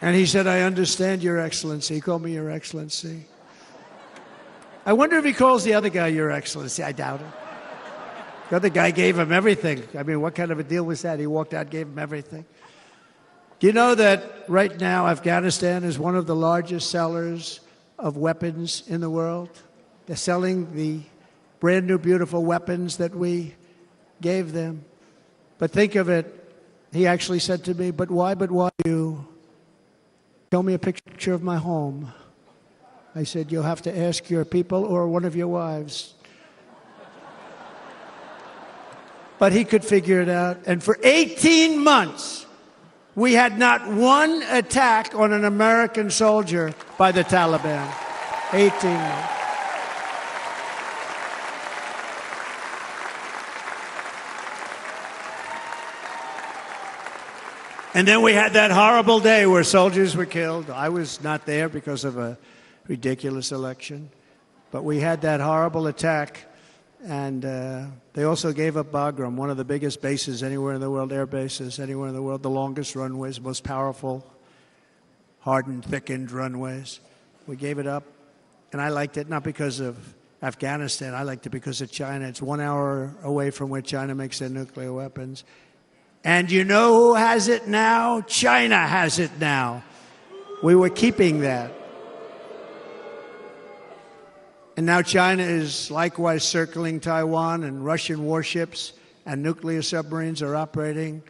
A: And he said, I understand, Your Excellency. He called me Your Excellency. I wonder if he calls the other guy Your Excellency. I doubt it. The other guy gave him everything. I mean, what kind of a deal was that? He walked out, gave him everything. Do you know that right now Afghanistan is one of the largest sellers of weapons in the world? They're selling the brand new, beautiful weapons that we gave them. But think of it, he actually said to me, but why you show me a picture of my home? I said, you'll have to ask your people or one of your wives. But he could figure it out. And for 18 months, we had not one attack on an American soldier by the Taliban. 18 months. And then we had that horrible day where soldiers were killed. I was not there because of a ridiculous election. But we had that horrible attack. And they also gave up Bagram, one of the biggest bases anywhere in the world, air bases anywhere in the world, the longest runways, most powerful, hardened, thickened runways. We gave it up. And I liked it not because of Afghanistan. I liked it because of China. It's 1 hour away from where China makes their nuclear weapons. And you know who has it now? China has it now. We were keeping that. And now China is likewise circling Taiwan, and Russian warships and nuclear submarines are operating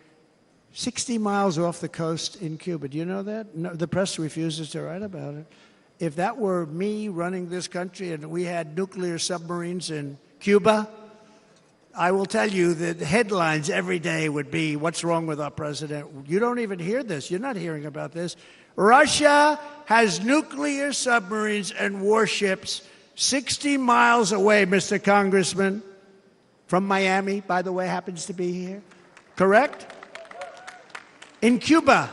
A: 60 miles off the coast in Cuba. Do you know that? No, the press refuses to write about it. If that were me running this country and we had nuclear submarines in Cuba, I will tell you that the headlines every day would be, what's wrong with our president? You don't even hear this. You're not hearing about this. Russia has nuclear submarines and warships 60 miles away, Mr. Congressman, from Miami, by the way, happens to be here. Correct? In Cuba.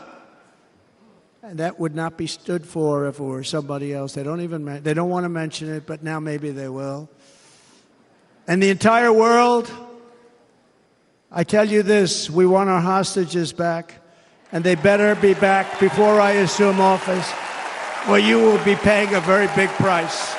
A: And that would not be stood for if it were somebody else. They don't want to mention it, but now maybe they will. And the entire world, I tell you this, we want our hostages back, and they better be back before I assume office, or you will be paying a very big price.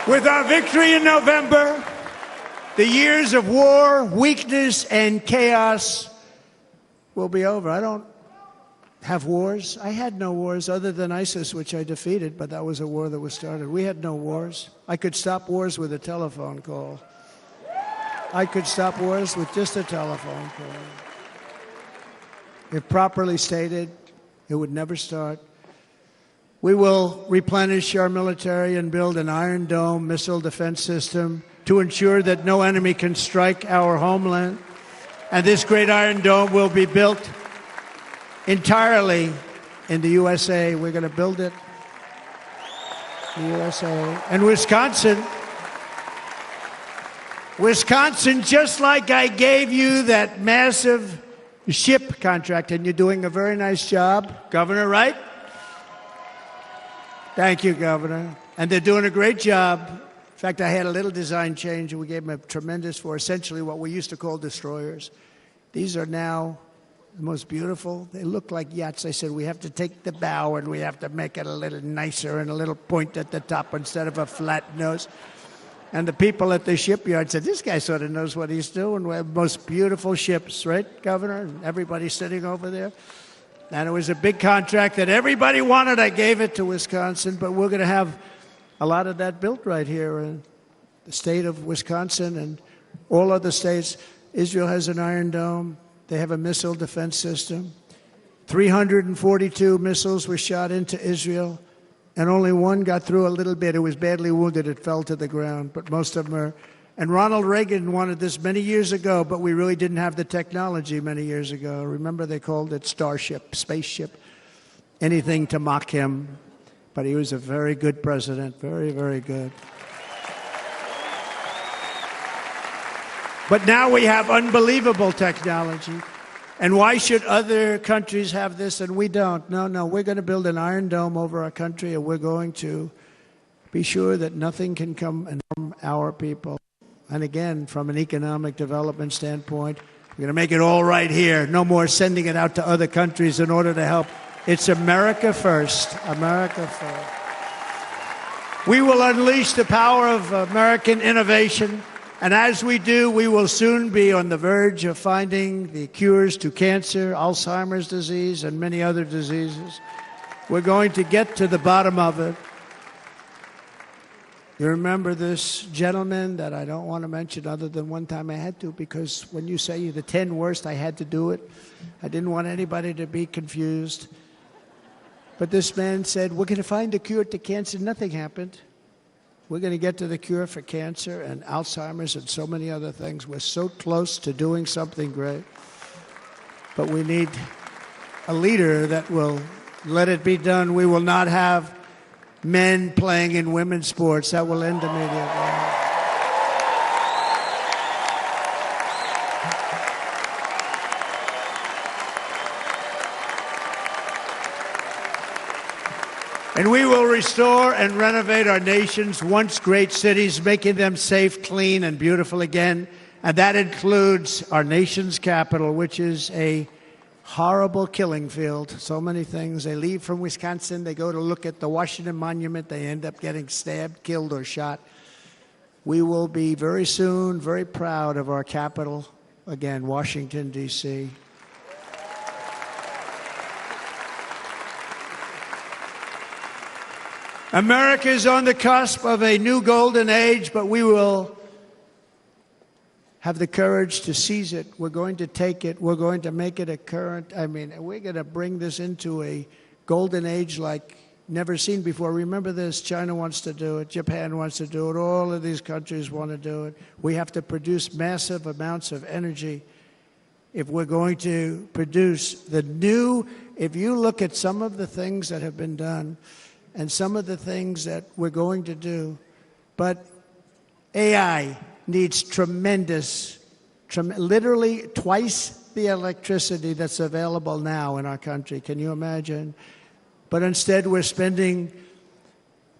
A: With our victory in November, the years of war, weakness, and chaos will be over. I don't have wars. I had no wars other than ISIS, which I defeated, but that was a war that was started. We had no wars. I could stop wars with a telephone call. I could stop wars with just a telephone call. If properly stated, it would never start. We will replenish our military and build an Iron Dome missile defense system to ensure that no enemy can strike our homeland. And this great Iron Dome will be built entirely in the USA. We're going to build it in the USA. And Wisconsin, just like I gave you that massive ship contract, and you're doing a very nice job, Governor, right? Thank you, Governor. And they're doing a great job. In fact, I had a little design change, and we gave them a tremendous for essentially what we used to call destroyers. These are now the most beautiful. They look like yachts. I said, we have to take the bow, and we have to make it a little nicer and a little point at the top instead of a flat nose. And the people at the shipyard said, this guy sort of knows what he's doing. We have the most beautiful ships, right, Governor? And everybody's sitting over there. And it was a big contract that everybody wanted. I gave it to Wisconsin, but we're going to have a lot of that built right here in the state of Wisconsin and all other states. Israel has an Iron Dome. They have a missile defense system. 342 missiles were shot into Israel, and only one got through a little bit. It was badly wounded. It fell to the ground, but most of them are. And Ronald Reagan wanted this many years ago, but we really didn't have the technology many years ago. Remember, they called it Starship, spaceship, anything to mock him. But he was a very good president, very, very good. But now we have unbelievable technology. And why should other countries have this and we don't? No, we're going to build an Iron Dome over our country, and we're going to be sure that nothing can come and harm our people. And again, from an economic development standpoint, we're going to make it all right here. No more sending it out to other countries in order to help. It's America first. America first. We will unleash the power of American innovation. And as we do, we will soon be on the verge of finding the cures to cancer, Alzheimer's disease, and many other diseases. We're going to get to the bottom of it. You remember this gentleman that I don't want to mention other than one time I had to, because when you say the 10 worst, I had to do it. I didn't want anybody to be confused. But this man said, we're going to find a cure to cancer. Nothing happened. We're going to get to the cure for cancer and Alzheimer's and so many other things. We're so close to doing something great. But we need a leader that will let it be done. We will not have men playing in women's sports. That will end immediately. And we will restore and renovate our nation's once great cities, making them safe, clean, and beautiful again. And that includes our nation's capital, which is a horrible killing field. So many things. They leave from Wisconsin, they go to look at the Washington Monument, they end up getting stabbed, killed, or shot. We will be very soon very proud of our capital, again, Washington, D.C. America is on the cusp of a new golden age, but we will have the courage to seize it. We're going to take it. We're going to make it a current. We're going to bring this into a golden age like never seen before. Remember this, China wants to do it. Japan wants to do it. All of these countries want to do it. We have to produce massive amounts of energy if we're going to produce the new. If you look at some of the things that have been done, and some of the things that we're going to do. But AI needs literally twice the electricity that's available now in our country. Can you imagine? But instead, we're spending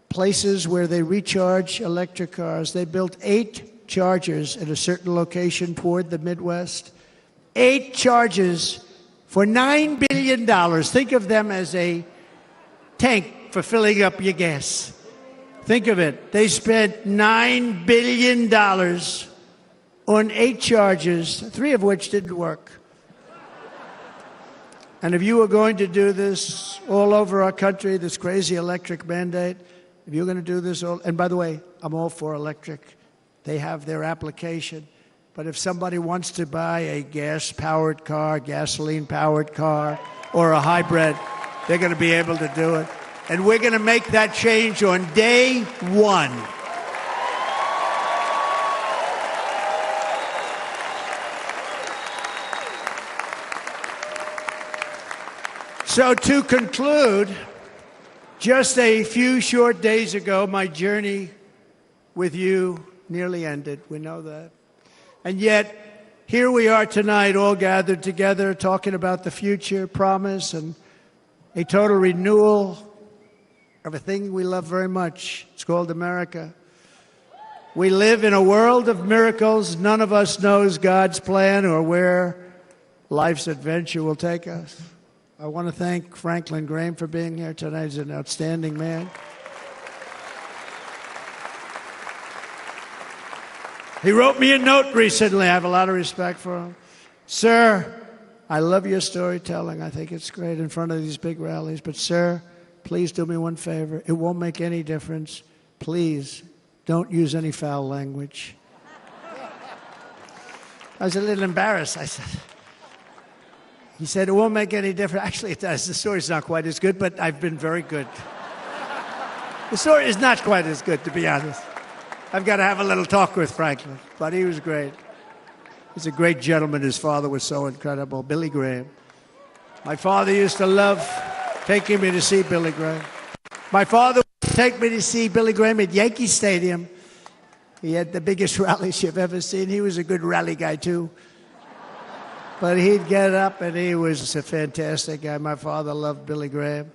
A: places where they recharge electric cars. They built 8 chargers at a certain location toward the Midwest. 8 chargers for $9 billion. Think of them as a tank for filling up your gas. Think of it. They spent $9 billion on 8 chargers, 3 of which didn't work. And if you were going to do this all over our country, this crazy electric mandate, if you're going to do this and by the way, I'm all for electric. They have their application. But if somebody wants to buy a gas-powered car, gasoline-powered car, or a hybrid, they're going to be able to do it. And we're going to make that change on day 1. So to conclude, just a few short days ago, my journey with you nearly ended. We know that. And yet, here we are tonight, all gathered together, talking about the future, promise, and a total renewal of a thing we love very much. It's called America. We live in a world of miracles. None of us knows God's plan or where life's adventure will take us. I want to thank Franklin Graham for being here tonight. He's an outstanding man. He wrote me a note recently. I have a lot of respect for him. Sir, I love your storytelling. I think it's great in front of these big rallies. But, sir, please do me one favor. It won't make any difference. Please don't use any foul language. I was a little embarrassed. He said, it won't make any difference. Actually, it does. The story's not quite as good, but I've been very good. The story is not quite as good, to be honest. I've got to have a little talk with Franklin, but he was great. He's a great gentleman. His father was so incredible, Billy Graham. My father used to love taking me to see Billy Graham. My father would take me to see Billy Graham at Yankee Stadium. He had the biggest rallies you've ever seen. He was a good rally guy, too. But he'd get up, and he was a fantastic guy. My father loved Billy Graham.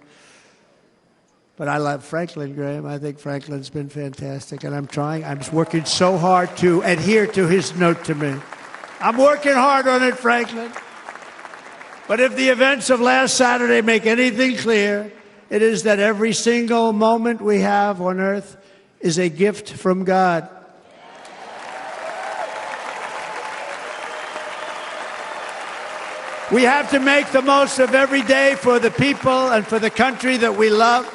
A: But I love Franklin Graham. I think Franklin's been fantastic, and I'm working so hard to adhere to his note to me. I'm working hard on it, Franklin. But if the events of last Saturday make anything clear, it is that every single moment we have on earth is a gift from God. We have to make the most of every day for the people and for the country that we love.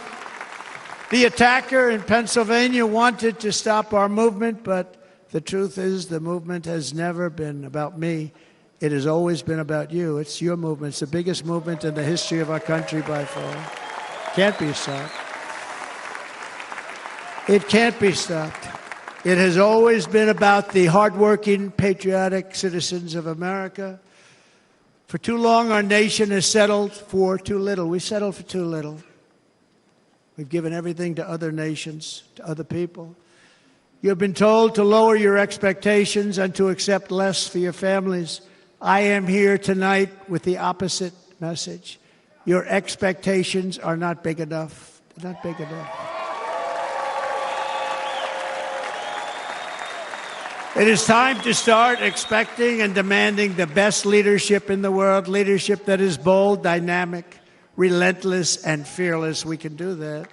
A: The attacker in Pennsylvania wanted to stop our movement, but the truth is the movement has never been about me. It has always been about you. It's your movement. It's the biggest movement in the history of our country by far. Can't be stopped. It can't be stopped. It has always been about the hardworking, patriotic citizens of America. For too long, our nation has settled for too little. We settled for too little. We've given everything to other nations, to other people. You have been told to lower your expectations and to accept less for your families. I am here tonight with the opposite message. Your expectations are not big enough. They're not big enough. It is time to start expecting and demanding the best leadership in the world, leadership that is bold, dynamic, relentless, and fearless. We can do that.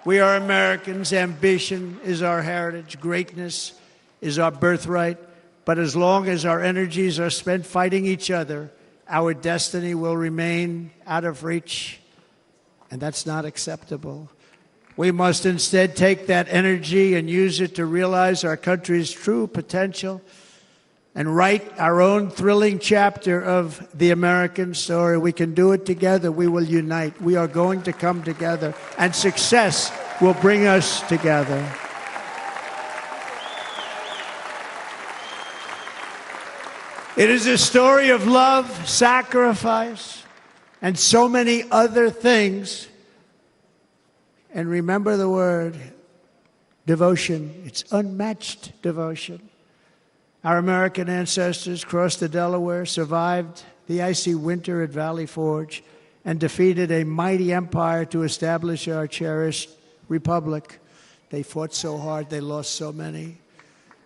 A: We are Americans. Ambition is our heritage. Greatness is our birthright. But as long as our energies are spent fighting each other, our destiny will remain out of reach, and that's not acceptable. We must instead take that energy and use it to realize our country's true potential and write our own thrilling chapter of the American story. We can do it together. We will unite. We are going to come together, and success will bring us together. It is a story of love, sacrifice, and so many other things. And remember the word, devotion. It's unmatched devotion. Our American ancestors crossed the Delaware, survived the icy winter at Valley Forge, and defeated a mighty empire to establish our cherished republic. They fought so hard, they lost so many.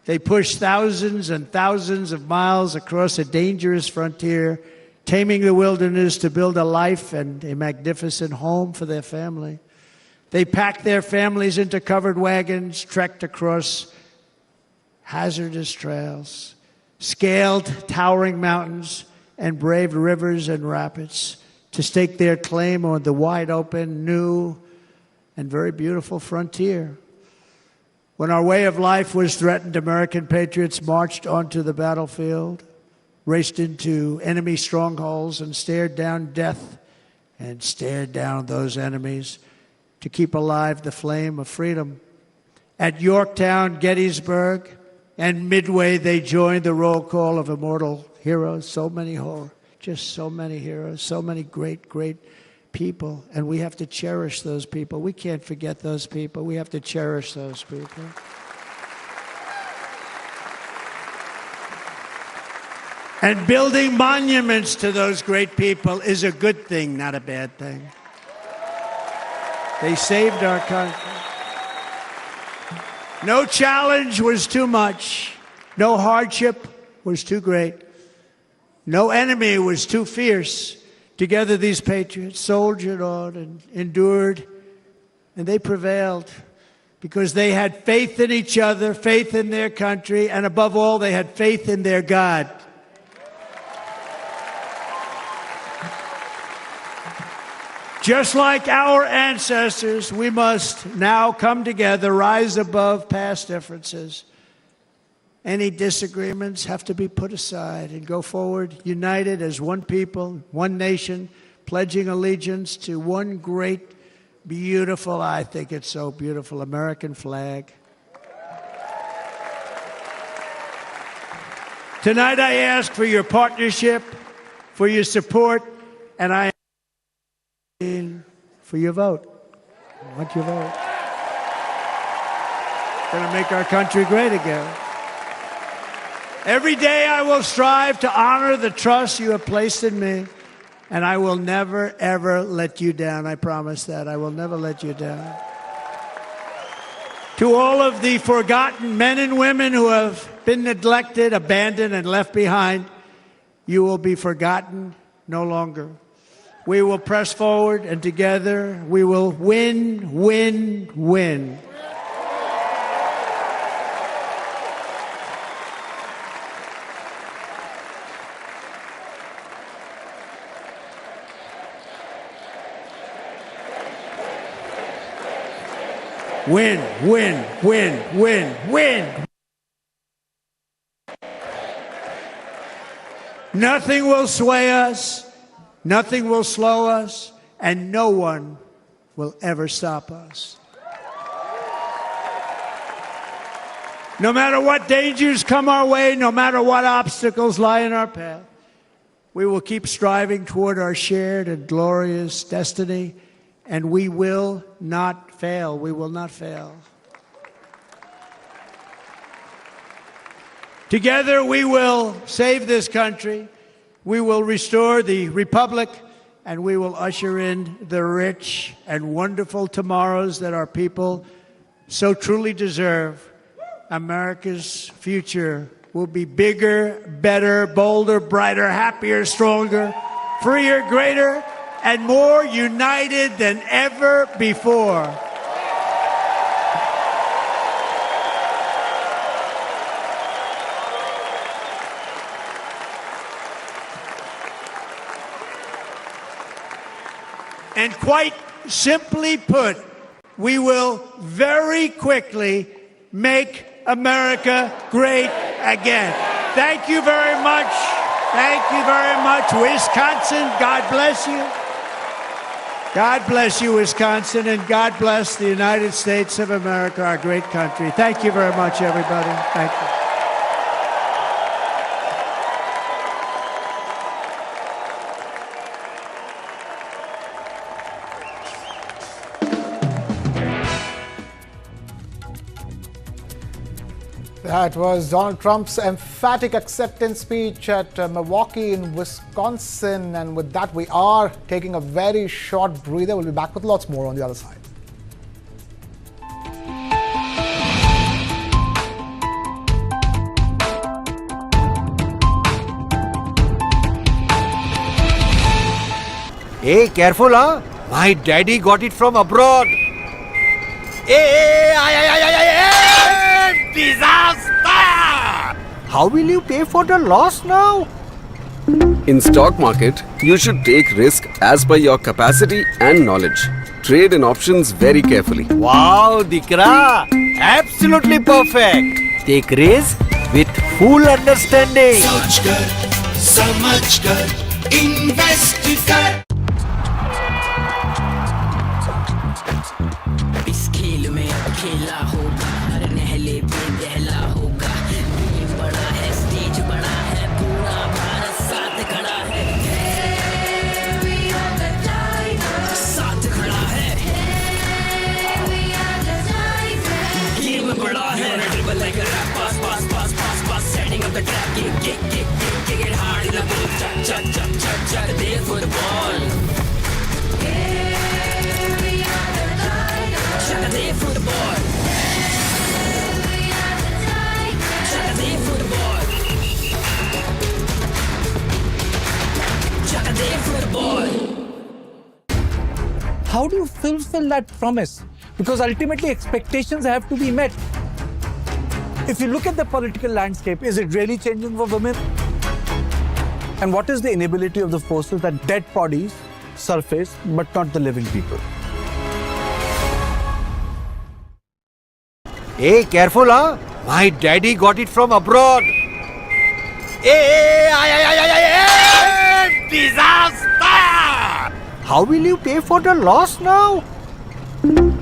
A: They pushed thousands and thousands of miles across a dangerous frontier, taming the wilderness to build a life and a magnificent home for their family. They packed their families into covered wagons, trekked across hazardous trails, scaled towering mountains, and braved rivers and rapids to stake their claim on the wide-open, new, and very beautiful frontier. When our way of life was threatened, American patriots marched onto the battlefield, raced into enemy strongholds, and stared down death and stared down those enemies to keep alive the flame of freedom. At Yorktown, Gettysburg, and Midway, they joined the roll call of immortal heroes. So many heroes, so many great, great people. And we have to cherish those people. We can't forget those people. We have to cherish those people. And building monuments to those great people is a good thing, not a bad thing. They saved our country. No challenge was too much. No hardship was too great. No enemy was too fierce. Together, these patriots soldiered on and endured, and they prevailed because they had faith in each other, faith in their country, and above all, they had faith in their God. Just like our ancestors, we must now come together, rise above past differences. Any disagreements have to be put aside and go forward, united as one people, one nation, pledging allegiance to one great, beautiful, I think it's so beautiful, American flag. Tonight I ask for your partnership, for your support, and I for your vote. I want your vote. It's going to make our country great again. Every day I will strive to honor the trust you have placed in me, and I will never, ever let you down. I promise that. I will never let you down. To all of the forgotten men and women who have been neglected, abandoned, and left behind, you will be forgotten no longer. We will press forward, and together we will win, win, win. Win, win, win, win, win. Nothing will sway us. Nothing will slow us, and no one will ever stop us. No matter what dangers come our way, no matter what obstacles lie in our path, We will keep striving toward our shared and glorious destiny, and we will not fail. We will not fail. Together, we will save this country. We will restore the republic, and we will usher in the rich and wonderful tomorrows that our people so truly deserve. America's future will be bigger, better, bolder, brighter, happier, stronger, freer, greater, and more united than ever before. And quite simply put, we will very quickly make America great again. Thank you very much. Thank you very much, Wisconsin. God bless you. God bless you, Wisconsin, and God bless the United States of America, our great country. Thank you very much, everybody. Thank you.
B: That was Donald Trump's emphatic acceptance speech at Milwaukee in Wisconsin. And with that, we are taking a very short breather. We'll be back with lots more on the other side.
C: Hey, careful, huh? My daddy got it from abroad. Hey, disaster! How will you pay for the loss now?
D: In stock market, you should take risk as per your capacity and knowledge. Trade in options very carefully.
C: Wow, Dikra! Absolutely perfect! Take risk with full understanding.
E: सोच कर, समझ कर, invest कर.
F: इस खेल में खेला होगा, हर नहले पे दहला होगा. ये बड़ा है, स्टेज बड़ा है, पूरा भारत साथ खड़ा है. We are the tigers. साथ खड़ा है. We are the tigers. Game बड़ा है. Dribble like a rap, pass, pass, pass, pass, pass, setting up the trap. Kick it hard in the ball. Chuck, there for the ball. Chuck there for the ball. Chuck there for the ball. Chuck there for the ball.
G: How do you fulfill that promise? Because ultimately expectations have to be met. If you look at the political landscape, is it really changing for women? And what is the inability of the forces that dead bodies surface but not the living people?
C: Hey, careful, huh? My daddy got it from abroad. Hey, disaster! How will you pay for the loss now?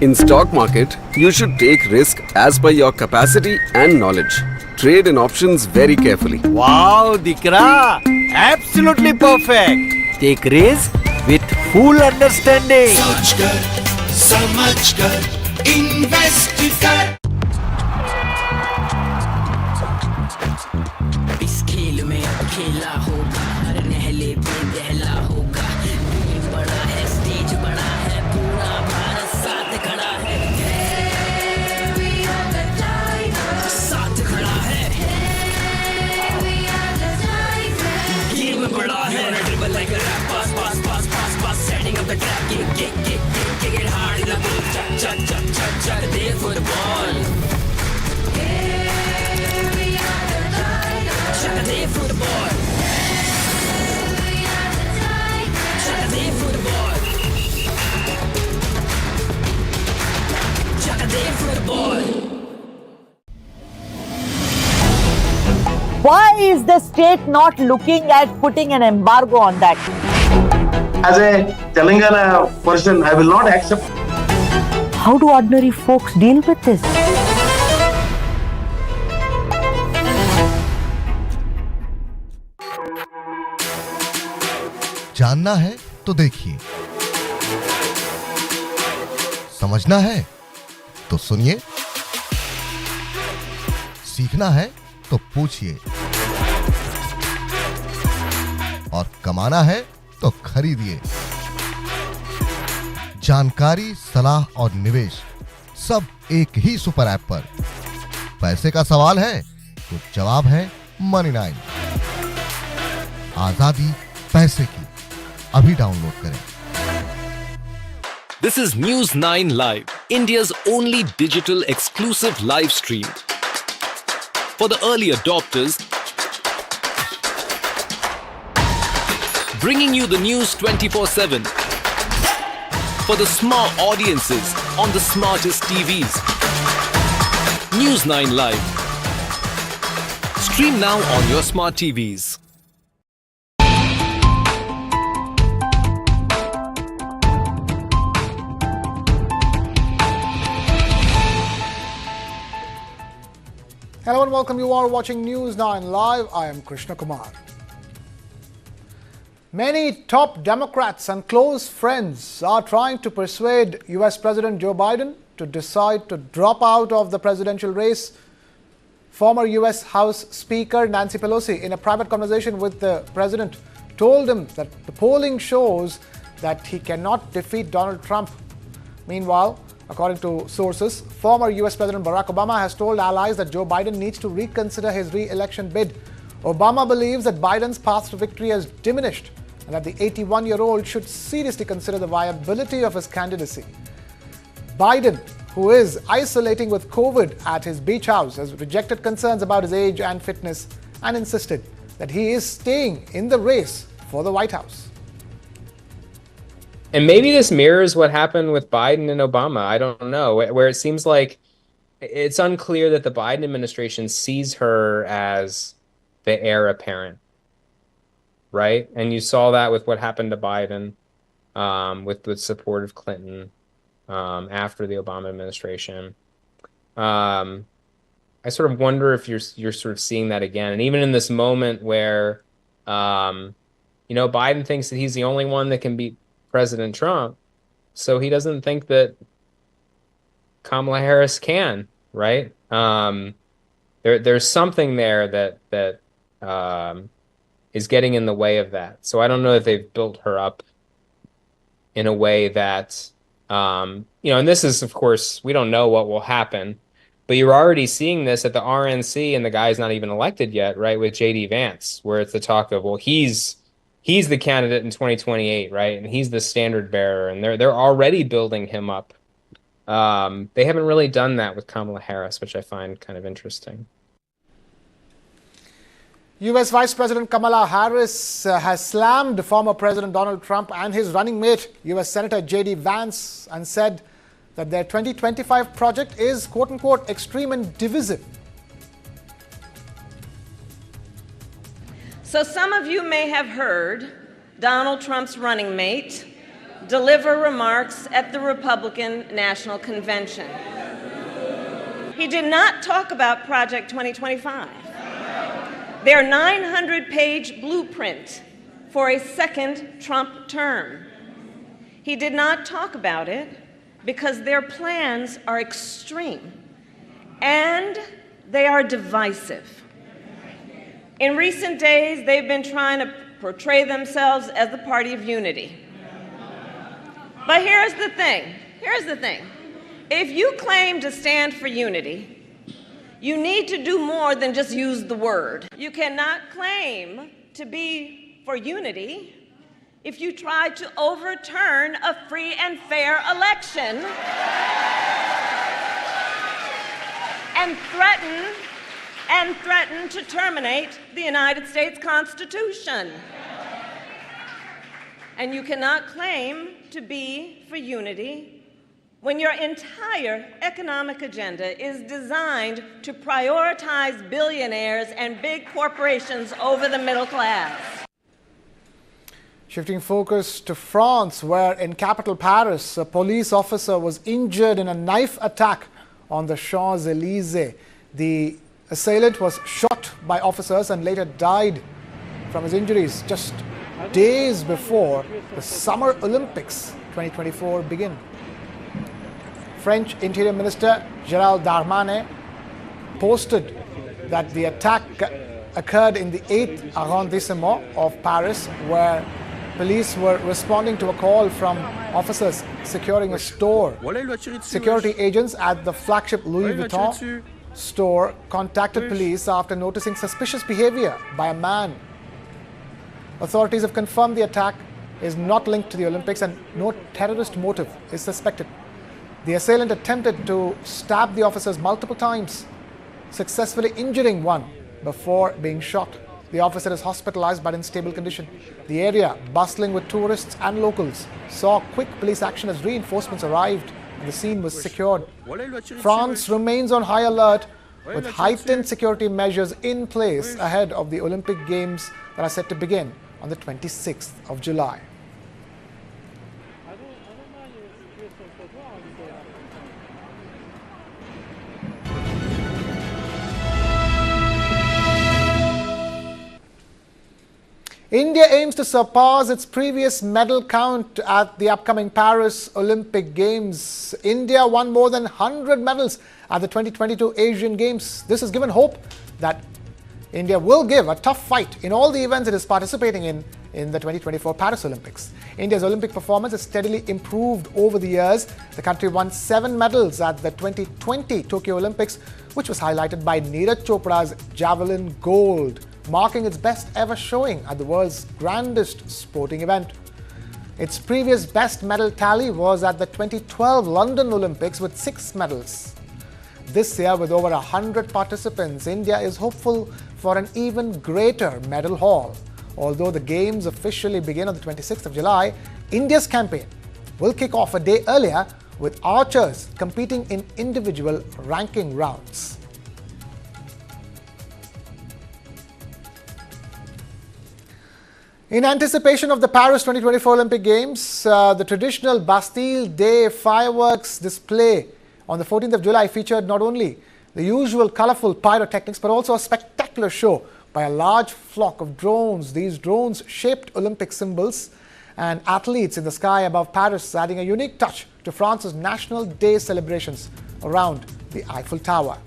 D: In stock market, you should take risk as per your capacity and knowledge. Trade in options very carefully.
C: Wow, Dikra! Absolutely perfect! Take risk with full understanding.
E: सोच कर, समझ कर, invest कर.
F: इस खेल में खेला होगा, हर नहले पे दहला होगा. ये बड़ा है, स्टेज बड़ा है, पूरा भारत साथ खड़ा है. We are the tigers. साथ खड़ा है. We are the tigers. Game बड़ा है. Dribble like a rap, pass, pass, pass, pass, pass, setting up the trap. Kick it hard in the ball. Chuck there for the ball. Chuck there for the ball. Chuck there for the ball. Chuck there for the ball.
H: Why is the state not looking at putting an embargo on that?
I: As a Telangana person, I will not accept.
H: How do ordinary folks deal with this?
J: जानना है तो देखिए, समझना है तो सुनिए, सीखना है तो पूछिए, और कमाना है तो खरीदिए। जानकारी, सलाह और निवेश सब एक ही सुपर ऐप पर। पैसे का सवाल है तो जवाब है Money9। आजादी पैसे की, अभी डाउनलोड करें।
K: This is News9 Live, India's only digital exclusive live stream. For the early adopters, bringing you the news 24/7. For the smart audiences on the smartest TVs. News9 Live. Stream now on your smart TVs.
B: Hello and welcome. You are watching News9 Live. I am Krishna Kumar. Many top Democrats and close friends are trying to persuade US President Joe Biden to decide to drop out of the presidential race. Former US House Speaker Nancy Pelosi, in a private conversation with the president, told him that the polling shows that he cannot defeat Donald Trump. Meanwhile, according to sources, former US President Barack Obama has told allies that Joe Biden needs to reconsider his re-election bid. Obama believes that Biden's path to victory has diminished and that the 81-year-old should seriously consider the viability of his candidacy. Biden, who is isolating with COVID at his beach house, has rejected concerns about his age and fitness and insisted that he is staying in the race for the White House.
L: And maybe this mirrors what happened with Biden and Obama. I don't know, where it seems like it's unclear that the Biden administration sees her as the heir apparent, right? And you saw that with what happened to Biden, with support of Clinton after the Obama administration. I sort of wonder if you're sort of seeing that again. And even in this moment where, Biden thinks that he's the only one that can beat President Trump, so he doesn't think that Kamala Harris can, right? There's something there that is getting in the way of that. So I don't know that they've built her up in a way that, and this is, of course, we don't know what will happen, but you're already seeing this at the RNC, and the guy's not even elected yet, right? With J.D. Vance, where it's the talk of, well, he's the candidate in 2028, right? And he's the standard bearer, and they're already building him up. They haven't really done that with Kamala Harris, which I find kind of interesting.
B: U.S. Vice President Kamala Harris has slammed former President Donald Trump and his running mate, U.S. Senator J.D. Vance, and said that their 2025 project is, quote-unquote, extreme and divisive.
M: So some of you may have heard Donald Trump's running mate deliver remarks at the Republican National Convention. He did not talk about Project 2025, their 900-page blueprint for a second Trump term. He did not talk about it because their plans are extreme and they are divisive. In recent days, they've been trying to portray themselves as the party of unity. But here's the thing. If you claim to stand for unity, you need to do more than just use the word. You cannot claim to be for unity if you try to overturn a free and fair election and threaten to terminate the United States Constitution. And you cannot claim to be for unity when your entire economic agenda is designed to prioritize billionaires and big corporations over the middle class.
B: Shifting focus to France, where in capital Paris, a police officer was injured in a knife attack on the Champs-Élysées. The assailant was shot by officers and later died from his injuries just days before the Summer Olympics 2024 begin. French Interior Minister Gérald Darmanin posted that the attack occurred in the 8th arrondissement of Paris, where police were responding to a call from officers securing a store. Security agents at the flagship Louis Vuitton store contacted police after noticing suspicious behavior by a man. Authorities have confirmed the attack is not linked to the Olympics and no terrorist motive is suspected. The assailant attempted to stab the officers multiple times, successfully injuring one before being shot. The officer is hospitalized but in stable condition. The area, bustling with tourists and locals, saw quick police action as reinforcements arrived and the scene was secured. France remains on high alert with heightened security measures in place ahead of the Olympic Games that are set to begin on the 26th of July. India aims to surpass its previous medal count at the upcoming Paris Olympic Games. India won more than 100 medals at the 2022 Asian Games. This has given hope that India will give a tough fight in all the events it is participating in the 2024 Paris Olympics. India's Olympic performance has steadily improved over the years. The country won 7 medals at the 2020 Tokyo Olympics, which was highlighted by Neeraj Chopra's javelin gold, marking its best ever showing at the world's grandest sporting event. Its previous best medal tally was at the 2012 London Olympics with 6 medals. This year, with over 100 participants, India is hopeful for an even greater medal haul. Although the Games officially begin on the 26th of July, India's campaign will kick off a day earlier with archers competing in individual ranking rounds. In anticipation of the Paris 2024 Olympic Games, the traditional Bastille Day fireworks display on the 14th of July featured not only the usual colorful pyrotechnics but also a spectacular show by a large flock of drones. These drones shaped Olympic symbols and athletes in the sky above Paris, adding a unique touch to France's National Day celebrations around the Eiffel Tower.